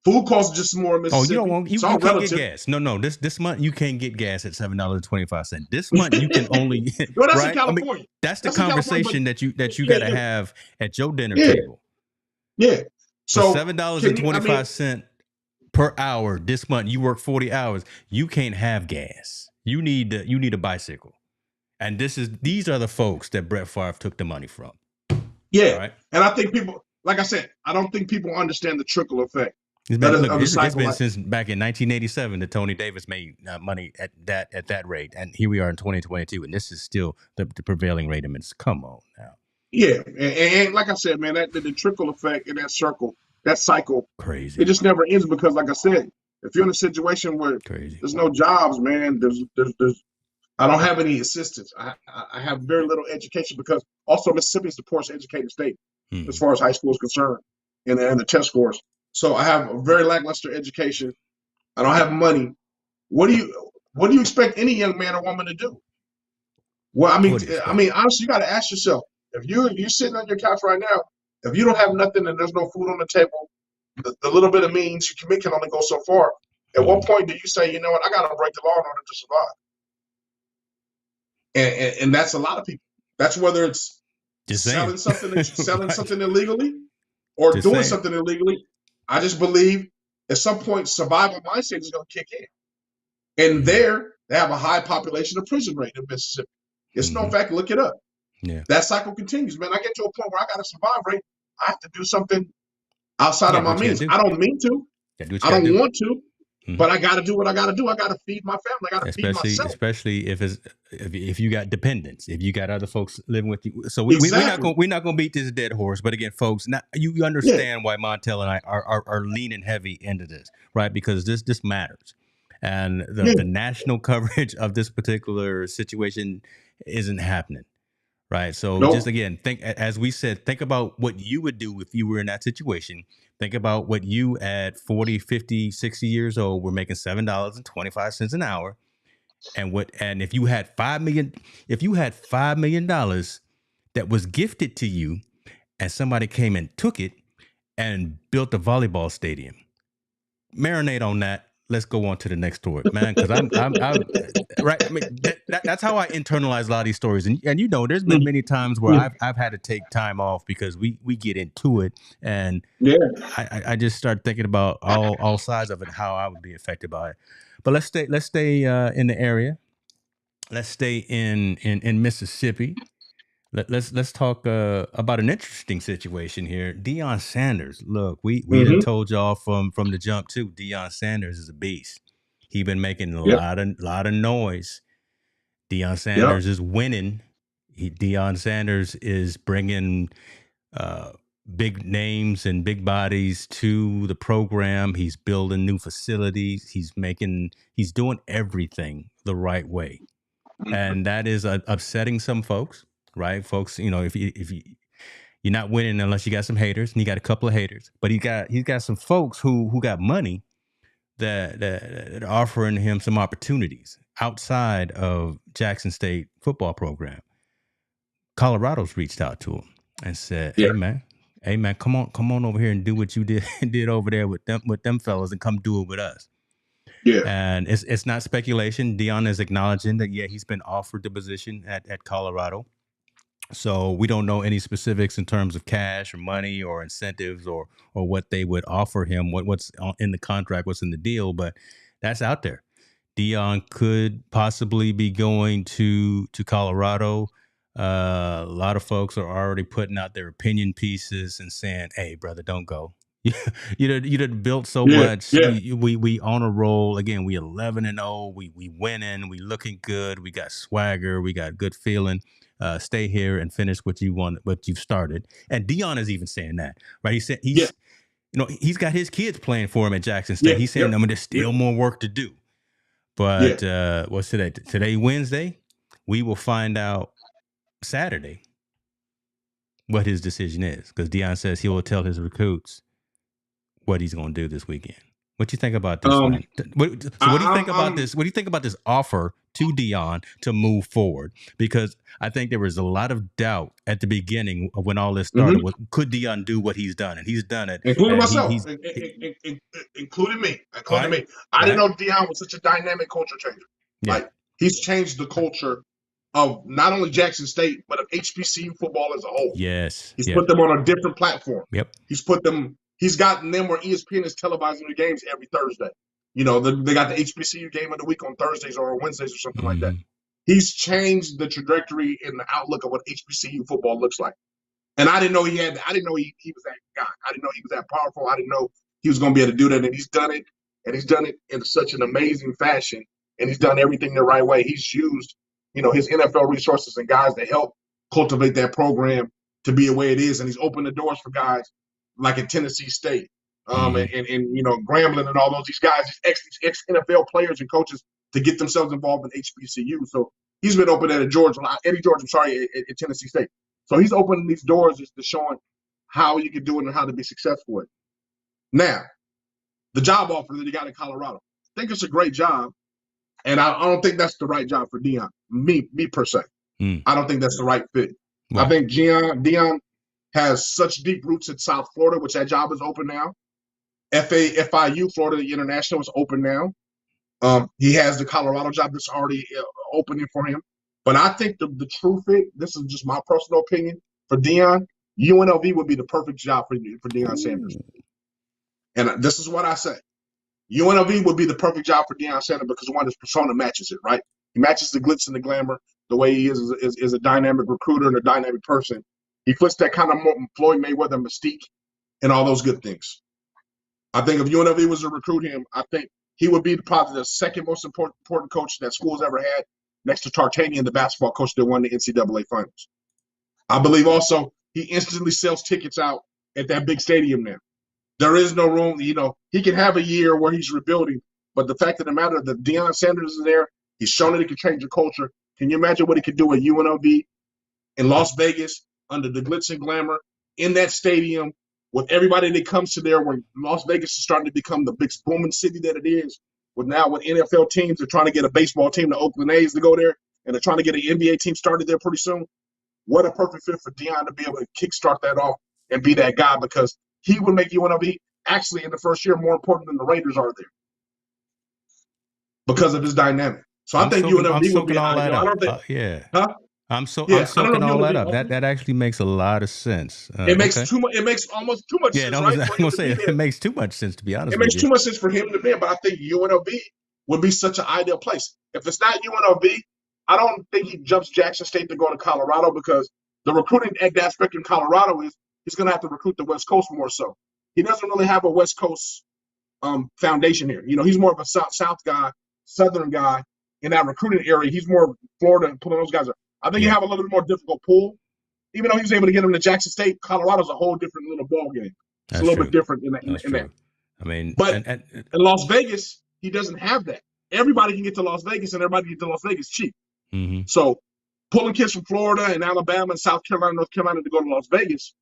Food costs just more in Mississippi. Oh, you can't get gas. No. This month you can't get gas at $7.25. This month you can only well, that's right? in California. I mean, that's the conversation that you gotta have at your dinner Yeah. table. Yeah. So for $7.25 per hour this month, you work 40 hours. You can't have gas. You need a bicycle. And these are the folks that Brett Favre took the money from. Yeah. Right? And I think people, like I said, I don't think people understand the trickle effect. It's been since back in 1987 that Tony Davis made money at that rate, and here we are in 2022, and this is still the prevailing rate. I mean, come on now. Yeah, and like I said, man, the trickle effect in that cycle, crazy. It just never ends because, like I said, if you're in a situation where there's no jobs, man, there's I don't have any assistance. I have very little education because also Mississippi is the poorest educated state as far as high school is concerned, and the test scores. So I have a very lackluster education. I don't have money. What do you expect any young man or woman to do? Well, I mean, honestly, you got to ask yourself: if you're sitting on your couch right now, if you don't have nothing and there's no food on the table, the little bit of means you can make can only go so far. At what point do you say, you know what, I got to break the law in order to survive? And that's a lot of people. That's whether it's selling something illegally or doing something illegally. I just believe at some point survival mindset is going to kick in. And there, they have a high population of prison rate in Mississippi. It's no fact, look it up. Yeah. That cycle continues, man. I get to a point where I got a survival rate. I have to do something outside of my means. I don't mean to. I don't want to. But I got to do what I got to do. I got to feed my family. I got to feed myself. Especially if you got dependents, if you got other folks living with you. So we're not going to beat this dead horse. But again, folks, you understand why Montel and I are leaning heavy into this, right? Because this matters, and the national coverage of this particular situation isn't happening, right? So just again, think, as we said, think about what you would do if you were in that situation. Think about what you at 40, 50, 60 years old were making $7.25 an hour. And if you had $5 million that was gifted to you and somebody came and took it and built a volleyball stadium, marinate on that. Let's go on to the next story, man. Because I'm right. I mean, that's how I internalize a lot of these stories, and there's been many times where I've had to take time off because we get into it, and I just start thinking about all sides of it, how I would be affected by it. But let's stay in the area. Let's stay in Mississippi. Let's talk about an interesting situation here. Deion Sanders. Look, we done told y'all from the jump too. Deion Sanders is a beast. He been making a lot of noise. Deion Sanders is winning. Deion Sanders is bringing big names and big bodies to the program. He's building new facilities. He's doing everything the right way, and that is upsetting some folks. Right, folks. If you're not winning unless you got some haters, and you got a couple of haters, but he's got some folks who got money that are offering him some opportunities outside of Jackson State football program. Colorado's reached out to him and said, "Hey man, come on over here and do what you did over there with them fellas, and come do it with us." Yeah, and it's not speculation. Deion is acknowledging that he's been offered the position at Colorado. So we don't know any specifics in terms of cash or money or incentives or what they would offer him, what's in the contract, what's in the deal, but that's out there. Deion could possibly be going to Colorado. A lot of folks are already putting out their opinion pieces and saying, "Hey, brother, don't go." You done built so Yeah, much. yeah. We on a roll again. We 11-0. We winning. We looking good. We got swagger. We got good feeling. Stay here and finish what you want, what you've started. And Dion is even saying that, right? He said Yeah. he's got his kids playing for him at Jackson State. Yeah, He's saying, yep, I mean, there's still more work to do. But what's today? Today, Wednesday. We will find out Saturday what his decision is, because Dion says he will tell his recruits what he's going to do this weekend. What do you think about this one? What do you think about this? What do you think about this offer to Dion to move forward? Because I think there was a lot of doubt at the beginning of when all this started. Could Dion do what he's done? And he's done it. Including and myself, including me. I didn't know Dion was such a dynamic culture changer. Yeah. Like, he's changed the culture of not only Jackson State, but of HBCU football as a whole. Yes. He's put them on a different platform. Yep. He's gotten them where ESPN is televising the games every Thursday. You know, they got the HBCU game of the week on Thursdays or Wednesdays or something like that. He's changed the trajectory and the outlook of what HBCU football looks like. And I didn't know he was that guy. I didn't know he was that powerful. I didn't know he was going to be able to do that. And he's done it. And he's done it in such an amazing fashion. And he's done everything the right way. He's used, his NFL resources and guys to help cultivate that program to be the way it is. And he's opened the doors for guys like at Tennessee State, and Grambling and all these guys, ex NFL players and coaches, to get themselves involved in HBCU. So he's been open at Eddie George, at Tennessee State. So he's opening these doors just to showing how you can do it and how to be successful at it. Now, the job offer that he got in Colorado, I think it's a great job, and I don't think that's the right job for Dion. Me per se, I don't think that's the right fit. Wow. I think Dion has such deep roots in South Florida, which that job is open now. FIU, Florida International, is open now. He has the Colorado job that's already opening for him. But I think the true fit, this is just my personal opinion, for Dion, UNLV would be the perfect job for Deion Sanders. And this is what I say. UNLV would be the perfect job for Deion Sanders because, one, his persona matches it, right? He matches the glitz and the glamour, the way he is a dynamic recruiter and a dynamic person. He fits that kind of Floyd Mayweather mystique and all those good things. I think if UNLV was to recruit him, I think he would be probably the second most important coach that school's ever had, next to Tartanian, the basketball coach that won the NCAA finals. I believe also he instantly sells tickets out at that big stadium now. There is no room, he can have a year where he's rebuilding, but the fact of the matter that Deion Sanders is there, he's shown that he can change the culture. Can you imagine what he could do at UNLV in Las Vegas, under the glitz and glamour, in that stadium, with everybody that comes to there, where Las Vegas is starting to become the big booming city that it is, with NFL teams are trying to get a baseball team, the Oakland A's, to go there, and they're trying to get an NBA team started there pretty soon. What a perfect fit for Deion to be able to kickstart that off and be that guy, because he would make UNLV actually in the first year more important than the Raiders are there because of his dynamic. So I think UNLV would be all that up. I don't think, I'm soaking all that up. That actually makes a lot of sense. It makes It makes almost too much sense. Yeah, right? I'm gonna say it makes too much sense, to be honest. It makes too much sense for him to be, but I think UNLV would be such an ideal place. If it's not UNLV, I don't think he jumps Jackson State to go to Colorado, because the recruiting aspect in Colorado is he's going to have to recruit the West Coast more so. He doesn't really have a West Coast foundation here. He's more of a South guy, Southern guy in that recruiting area. He's more Florida and pulling those guys up. I think you have a little bit more difficult pull. Even though he was able to get him to Jackson State, Colorado's a whole different little ball game. It's a little bit different in that. I mean, but in Las Vegas, he doesn't have that. Everybody can get to Las Vegas, and everybody can get to Las Vegas cheap. Mm-hmm. So pulling kids from Florida and Alabama and South Carolina, North Carolina to go to Las Vegas,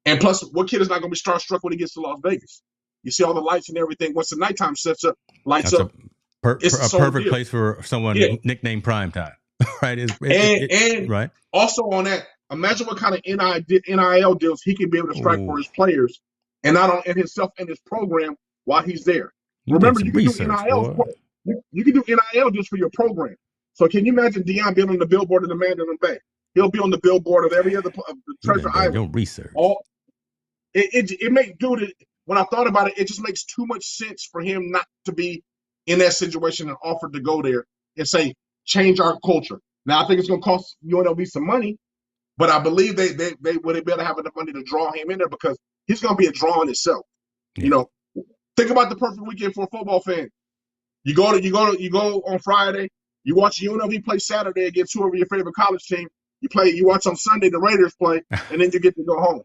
and plus, what kid is not going to be starstruck when he gets to Las Vegas? You see all the lights and everything. Once the nighttime sets up, lights up. It's a perfect place for someone nicknamed Primetime. Right. Right. Also on that, imagine what kind of NIL deals he can be able to strike for his players, and not on himself and his program while he's there. Remember, you can do NIL. You can do NIL just for your program. So can you imagine Deion being on the billboard of the Mandalay Bay? He'll be on the billboard of every other Treasure Island. Don't research. It may do it. When I thought about it, it just makes too much sense for him not to be in that situation and offered to go there and say, change our culture. Now I think it's going to cost UNLV some money, but I believe they would be able to have enough money to draw him in there because he's going to be a draw in itself. Yeah. You know, think about the perfect weekend for a football fan. You go on Friday, you watch UNLV play Saturday against whoever your favorite college team. You watch on Sunday the Raiders play, and then you get to go home.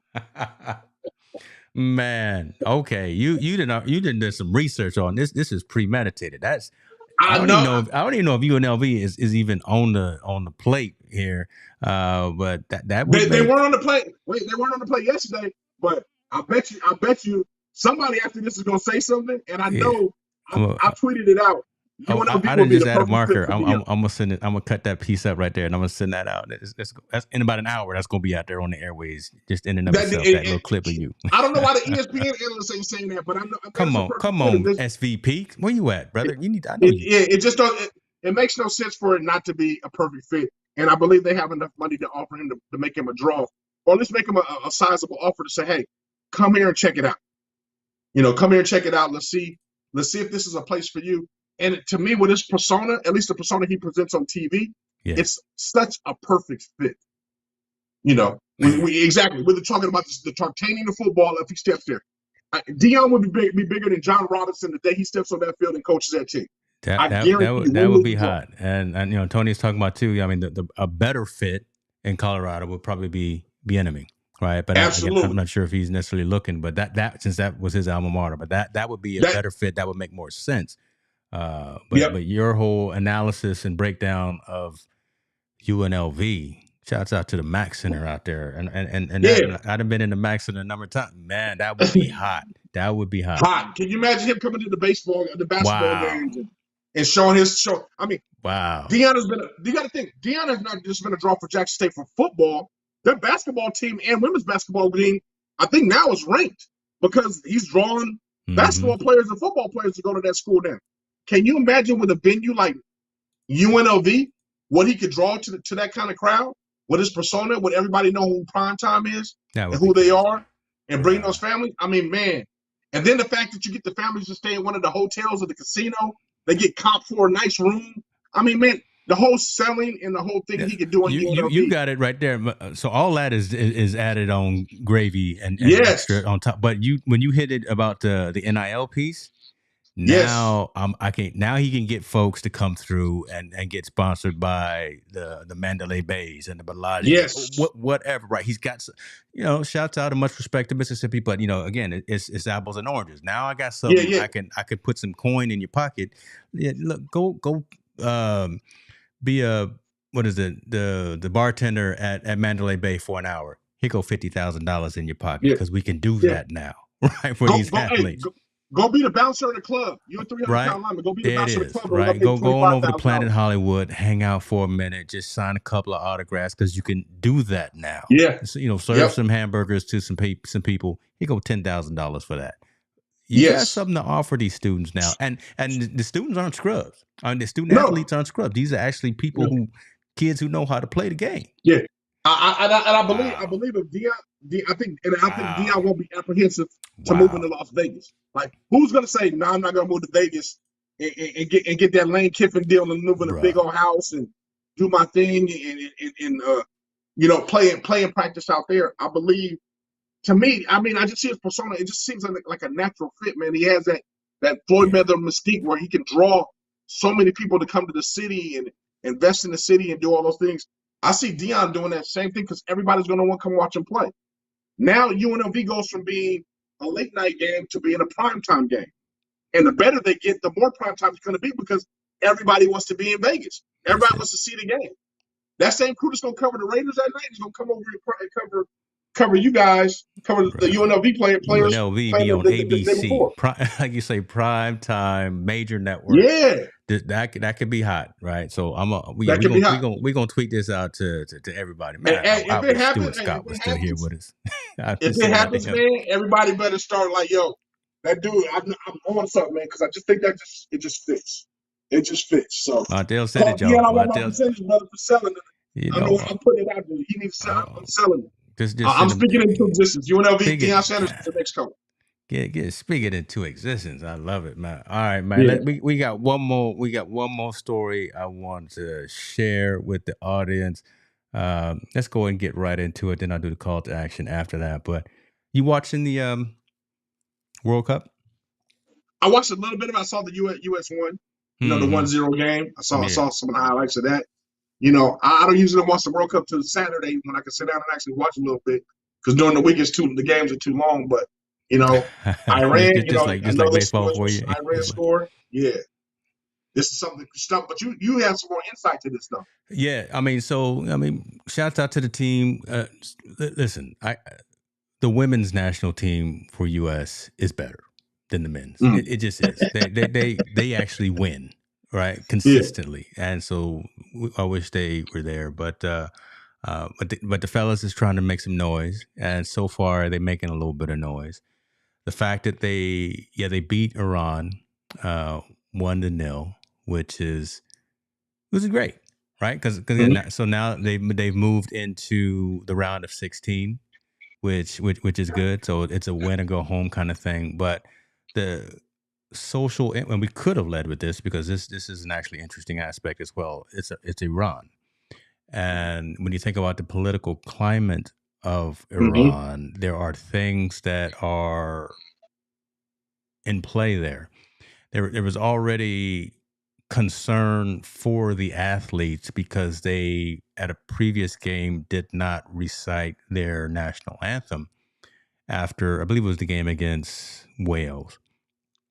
Man, okay, you didn't do some research on this. This is premeditated. I don't even know if UNLV is even on the plate here. But that would they weren't on the plate. Wait, they weren't on the plate yesterday. But I bet you somebody after this is gonna say something, and I know I tweeted it out. I didn't just add a marker. I'm gonna send it. I'm gonna cut that piece up right there, and I'm gonna send that out. That's in about an hour. That's gonna be out there on the airways, just in and of itself. That little clip of you. I don't know why the ESPN analysts ain't saying that, but I know. Come on, SVP. Where you at, brother? You need. It just don't. It makes no sense for it not to be a perfect fit, and I believe they have enough money to offer him to make him a draw, or at least make him a sizable offer to say, "Hey, come here and check it out. Come here and check it out. Let's see if this is a place for you." And to me, with his persona, at least the persona he presents on TV, it's such a perfect fit. Exactly. We're talking about the Tartanian of football if he steps there. Deion would be bigger than John Robinson the day he steps on that field and coaches that team. That would be hot. And Tony's talking about too. I mean, a better fit in Colorado would probably be Bieniemy, right? But again, I'm not sure if he's necessarily looking. But that since that was his alma mater, but that would be a better fit. That would make more sense. But your whole analysis and breakdown of UNLV, shouts out to the Mack Center out there, and I've been in the Mack Center a number of times. Man, that would be hot. That would be hot. Hot. Can you imagine him coming to the basketball games and showing his show? I mean, wow. Deion has been. You got to think. Deion has not just been a draw for Jackson State for football. Their basketball team and women's basketball team, I think now is ranked because he's drawing basketball players and football players to go to that school now. Can you imagine with a venue like UNLV, what he could draw to that kind of crowd, with his persona, with everybody know who Primetime is and who they are, and bring those families? I mean, man. And then the fact that you get the families to stay in one of the hotels or the casino, they get comped for a nice room. I mean, man, the whole selling and the whole thing he could do on UNLV. You got it right there. So all that is added on gravy and extra on top. But when you hit it about the NIL piece, now now he can get folks to come through and get sponsored by the Mandalay Bays and the Bellagio, whatever. Right? He's got shouts out and much respect to Mississippi, but again, it's apples and oranges. Now I got something I could put some coin in your pocket. Yeah, look, go be the bartender at Mandalay Bay for an hour. Here go $50,000 in your pocket because we can do that now, right? For these athletes. Go be the bouncer of the club. You're 300-pound lineman. Go be the bouncer of the club. Right. Go on over to Planet Hollywood, hang out for a minute, just sign a couple of autographs because you can do that now. Yeah. So, serve some hamburgers to some people. Here go $10,000 for that. You got something to offer these students now, and the students aren't scrubs. The student athletes aren't scrubs. These are actually people kids who know how to play the game. Yeah. I believe if Deion, I think Deion won't be apprehensive to moving to Las Vegas. Like, who's gonna say, "No, I'm not gonna move to Vegas and get that Lane Kiffin deal and move in a big old house and do my thing and play and practice out there"? I believe. To me, I mean, I just see his persona. It just seems like a natural fit, man. He has that Floyd Mayweather mystique where he can draw so many people to come to the city and invest in the city and do all those things. I see Deion doing that same thing because everybody's going to want to come watch him play. Now UNLV goes from being a late night game to being a primetime game. And the better they get, the more primetime it's going to be because everybody wants to be in Vegas. Everybody wants to see the game. That same crew that's going to cover the Raiders that night is going to come over and cover you guys, cover the UNLV players. UNLV be on ABC, like you say, prime time, major network. Yeah, that could be hot, right? So we're gonna tweet this out to everybody. Man, if it happens, Scott was still here with us. If it happens, man, everybody better start like, yo, that dude, I'm on something, man, because I just think it just fits. It just fits. So Martell said it, y'all. Yeah, I want my percentage, brother, for selling it. I'm putting it out there. He needs to sell. I'm selling it. I'm speaking into existence. UNLV, Deion Sanders is the next coach. speak it into existence. I love it, man. All right, man. Yeah. We got one more. We got one more story I want to share with the audience. Let's go and get right into it. Then I'll do the call to action after that. But you watching the World Cup? I watched a little bit of it. I saw the US one, the 1-0 game. I saw some of the highlights of that. I don't usually watch the World Cup till Saturday when I can sit down and actually watch a little bit, because during the week the games are too long. But Iran, just like baseball for you. Iran score. Yeah, this is something stuff. But you have some more insight to this stuff. Yeah, shouts out to the team. Listen, the women's national team for US is better than the men's. It just is. They actually win, right, consistently, and so I wish they were there. But the fellas is trying to make some noise, and so far they're making a little bit of noise. The fact that they beat Iran 1-0, which is great, right? Because so now they've moved into the round of 16, which is good. So it's a win or go home kind of thing. But the social, and we could have led with this because this is an actually interesting aspect as well. It's Iran, and when you think about the political climate of Iran, there are things that are in play there. There was already concern for the athletes because they, at a previous game, did not recite their national anthem after, I believe it was the game against Wales.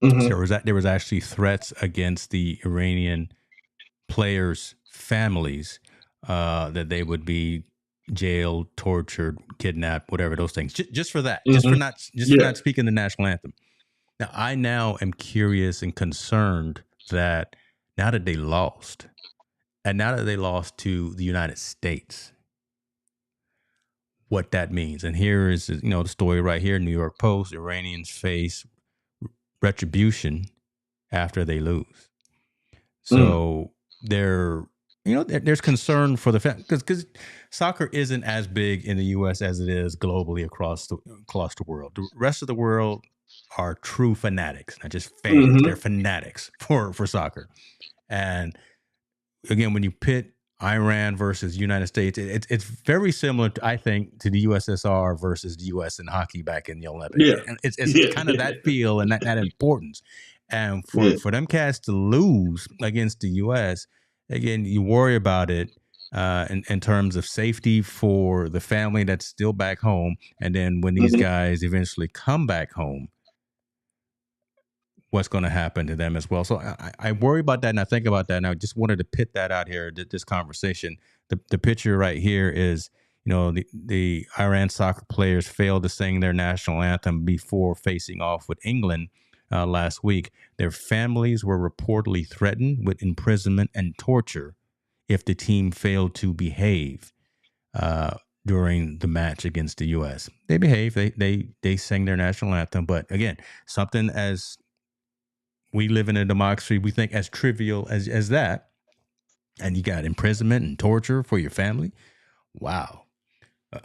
So there was actually threats against the Iranian players' families that they would be jailed, tortured, kidnapped, whatever, those things, just for that, just for not speaking the national anthem. Now, I am curious and concerned that now that they lost, and now that they lost to the United States, what that means. And here is the story right here: New York Post: Iranians face retribution after they lose. So there's concern for the because soccer isn't as big in the U.S. as it is globally across the world. The rest of the world are true fanatics, not just fans. They're fanatics for soccer. And again, when you pit Iran versus United States, it's very similar, I think, to the USSR versus the U.S. in hockey back in the Olympics. Yeah. And it's kind of that feel and that importance. And for them cats to lose against the U.S., again, you worry about it in terms of safety for the family that's still back home. And then when these guys eventually come back home, what's going to happen to them as well. So I worry about that, and I think about that, and I just wanted to pit that out here, this conversation. The picture right here is, the Iran soccer players failed to sing their national anthem before facing off with England last week. Their families were reportedly threatened with imprisonment and torture if the team failed to behave during the match against the U.S. They behaved. They sang their national anthem, but again, something as we live in a democracy, we think as trivial as that, and you got imprisonment and torture for your family. Wow.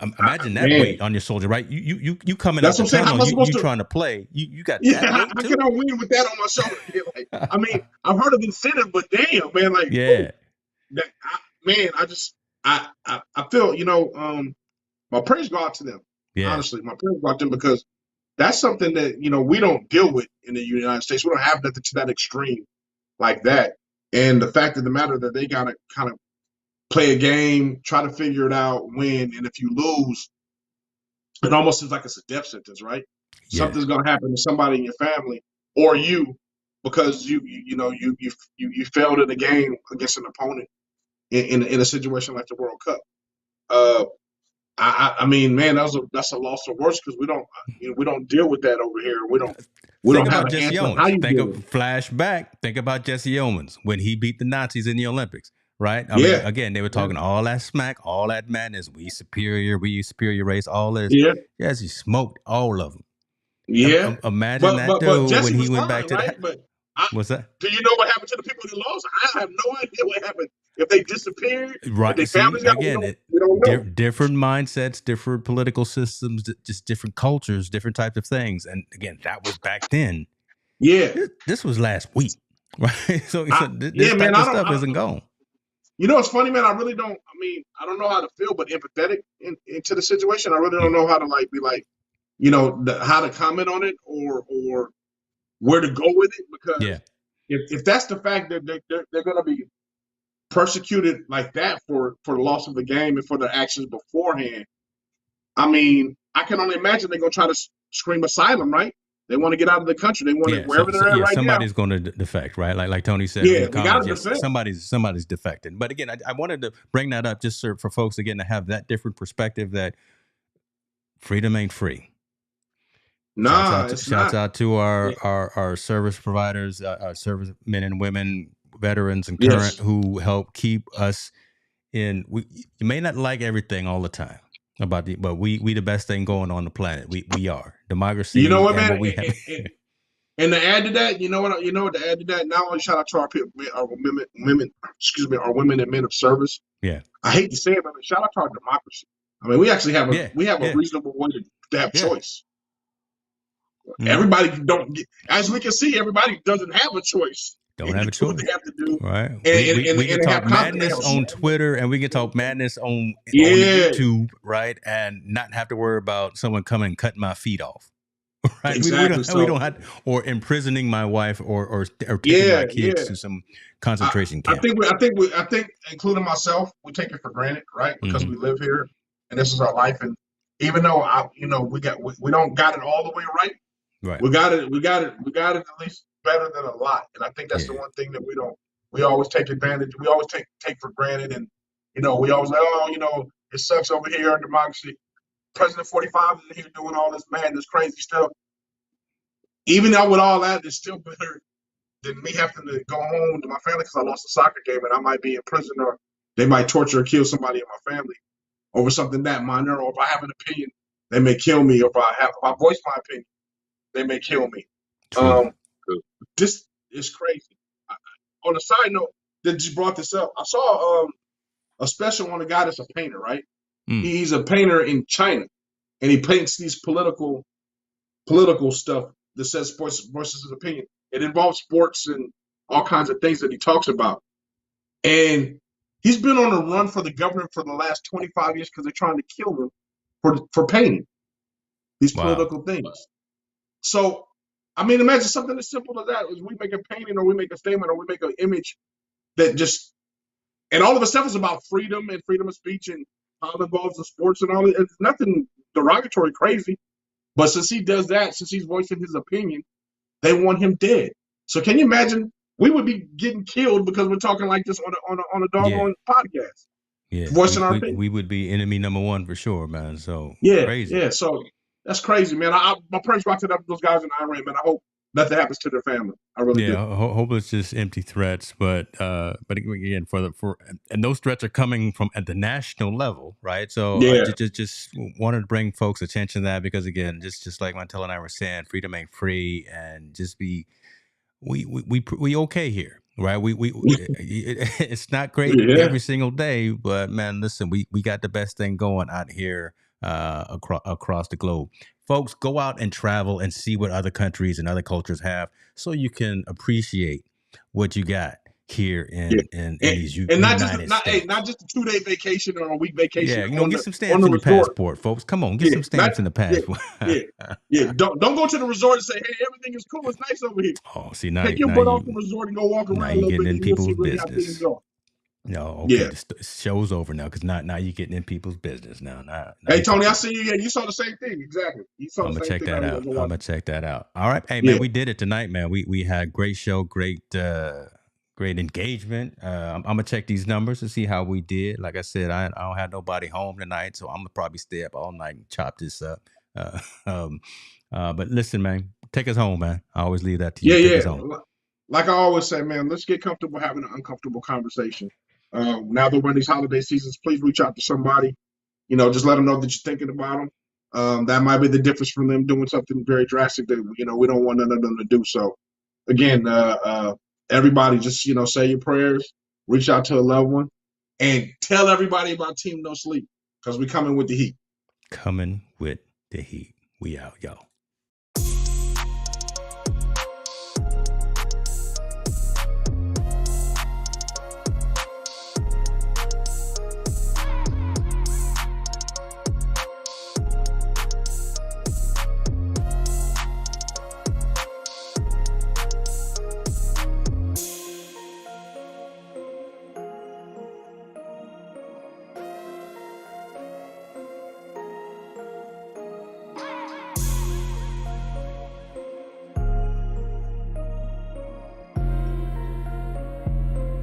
Imagine that weight on your soldier, right? You coming out the tunnel, you trying to play. You got that weight I too? cannot win with that on my shoulder. I've heard of incentive, but damn, man, I feel, my prayers go out to them. Yeah. Honestly, my prayers go out to them, because that's something that, we don't deal with in the United States. We don't have nothing to that extreme like that. And the fact of the matter that they got to kind of play a game, try to figure it out, win. And if you lose, it almost seems like it's a death sentence, right? Yeah. Something's going to happen to somebody in your family or you, because you failed in a game against an opponent in a situation like the World Cup. I mean, man, that's a loss of words, because we don't deal with that over here. We don't have an answer. Flashback. Think about Jesse Owens when he beat the Nazis in the Olympics, right? I mean, again, they were talking all that smack, all that madness. We superior race, all this. Yeah. Yes, he smoked all of them. Yeah. Imagine that dude when he went back to right? But what's that? Do you know what happened to the people that lost? I have no idea what happened if they disappeared, if Right. their See, families got, again, we don't know. different mindsets, different political systems, just different cultures, different types of things. And again, that was back then. Yeah. This was last week, right? So this yeah, man, type of stuff isn't gone. You know, it's funny, man. I really don't. I mean, I don't know how to feel, but empathetic into the situation. I really don't know how to like be like, you know, how to comment on it or where to go with it, because if that's the fact that they're going to be persecuted like that for the loss of the game and for their actions beforehand, I mean, I can only imagine they're going to try to scream asylum, right? They want to get out of the country. They want to wherever they're at right somebody's now. going to defect, right? Like Tony said. Yeah, in the comments, somebody's defecting. But again, I wanted to bring that up just for folks again to have that different perspective that freedom ain't free. Nah, shouts out to our service providers, our service men and women, veterans and current who help keep us in. You may not like everything all the time but we the best thing going on the planet. We are democracy. You know what, man? And to add to that, you know what? To add to that, not only shout out to our women, our women and men of service. Yeah, I hate to say it, but shout out to our democracy. I mean, we actually have a reasonable way to have choice. Mm-hmm. Everybody don't, as we can see, everybody doesn't have a choice. Don't have a choice. What they have to do, right? We can talk madness on Twitter, and we can talk madness on YouTube, right? And not have to worry about someone coming and cutting my feet off, right? Exactly. We don't have, or imprisoning my wife, or taking my kids to some concentration camp. I think, including myself, we take it for granted, right? Because we live here, and this is our life. And even though we don't got it all the way right. Right. We got it at least better than a lot. And I think that's the one thing that we always take advantage. We always take for granted. And, we always like, it sucks over here in democracy. President 45 is here doing all this madness, crazy stuff. Even though with all that, it's still better than me having to go home to my family because I lost a soccer game and I might be in prison, or they might torture or kill somebody in my family over something that minor. Or if I have an opinion, they may kill me. Or if I voice my opinion, they may kill me. This is crazy. On a side note, that you brought this up, I saw a special on a guy that's a painter, right? He's a painter in China, and he paints these political stuff that says voices his opinion. It involves sports and all kinds of things that he talks about. And he's been on a run for the government for the last 25 years because they're trying to kill him for painting these political things. So, I mean, imagine something as simple as that. Is we make a painting or we make a statement or we make an image that just, and all of a sudden it's about freedom and freedom of speech and how it involves the sports and all that. It's nothing derogatory, crazy. But since he does that, since he's voicing his opinion, they want him dead. So can you imagine? We would be getting killed because we're talking like this on a doggone podcast. Yeah, voicing our opinion. We would be enemy number one for sure, man. So crazy. Yeah. So that's crazy, man. My prayers go out to those guys in Iran, man. I hope nothing happens to their family. I really do. Hope it's just empty threats, but again, and those threats are coming from at the national level, right? So I just wanted to bring folks' attention to that because again, just like Montel and I were saying, freedom ain't free, and just we okay here, right? It's not great every single day, but man, listen, we got the best thing going out here. Across the globe, folks, go out and travel and see what other countries and other cultures have, so you can appreciate what you got here in these United States. Not just a 2-day vacation or a week vacation. Yeah, get some stamps in the passport, folks. Come on, get some stamps in the passport. Don't go to the resort and say, "Hey, everything is cool. It's nice over here." Oh, see now, take your butt off the resort and go walk around. Now you're getting in people's business. No, okay. The show's over now because now you're getting in people's business now. Hey, Tony, I see you. Yeah, you saw the same thing. Exactly. I'm gonna check that out. I'm gonna check that out. All right, hey man, we did it tonight, man. We had a great show, great engagement. I'm gonna check these numbers to see how we did. Like I said, I don't have nobody home tonight, so I'm gonna probably stay up all night and chop this up. But listen, man, take us home, man. I always leave that to you. Take us home. Like I always say, man, let's get comfortable having an uncomfortable conversation. Now that we're in these holiday seasons, please reach out to somebody. Just let them know that you're thinking about them. That might be the difference from them doing something very drastic that we don't want none of them to do. So, again, everybody, just say your prayers. reach out to a loved one, and tell everybody about Team No Sleep because we're coming with the heat. Coming with the heat. We out, y'all.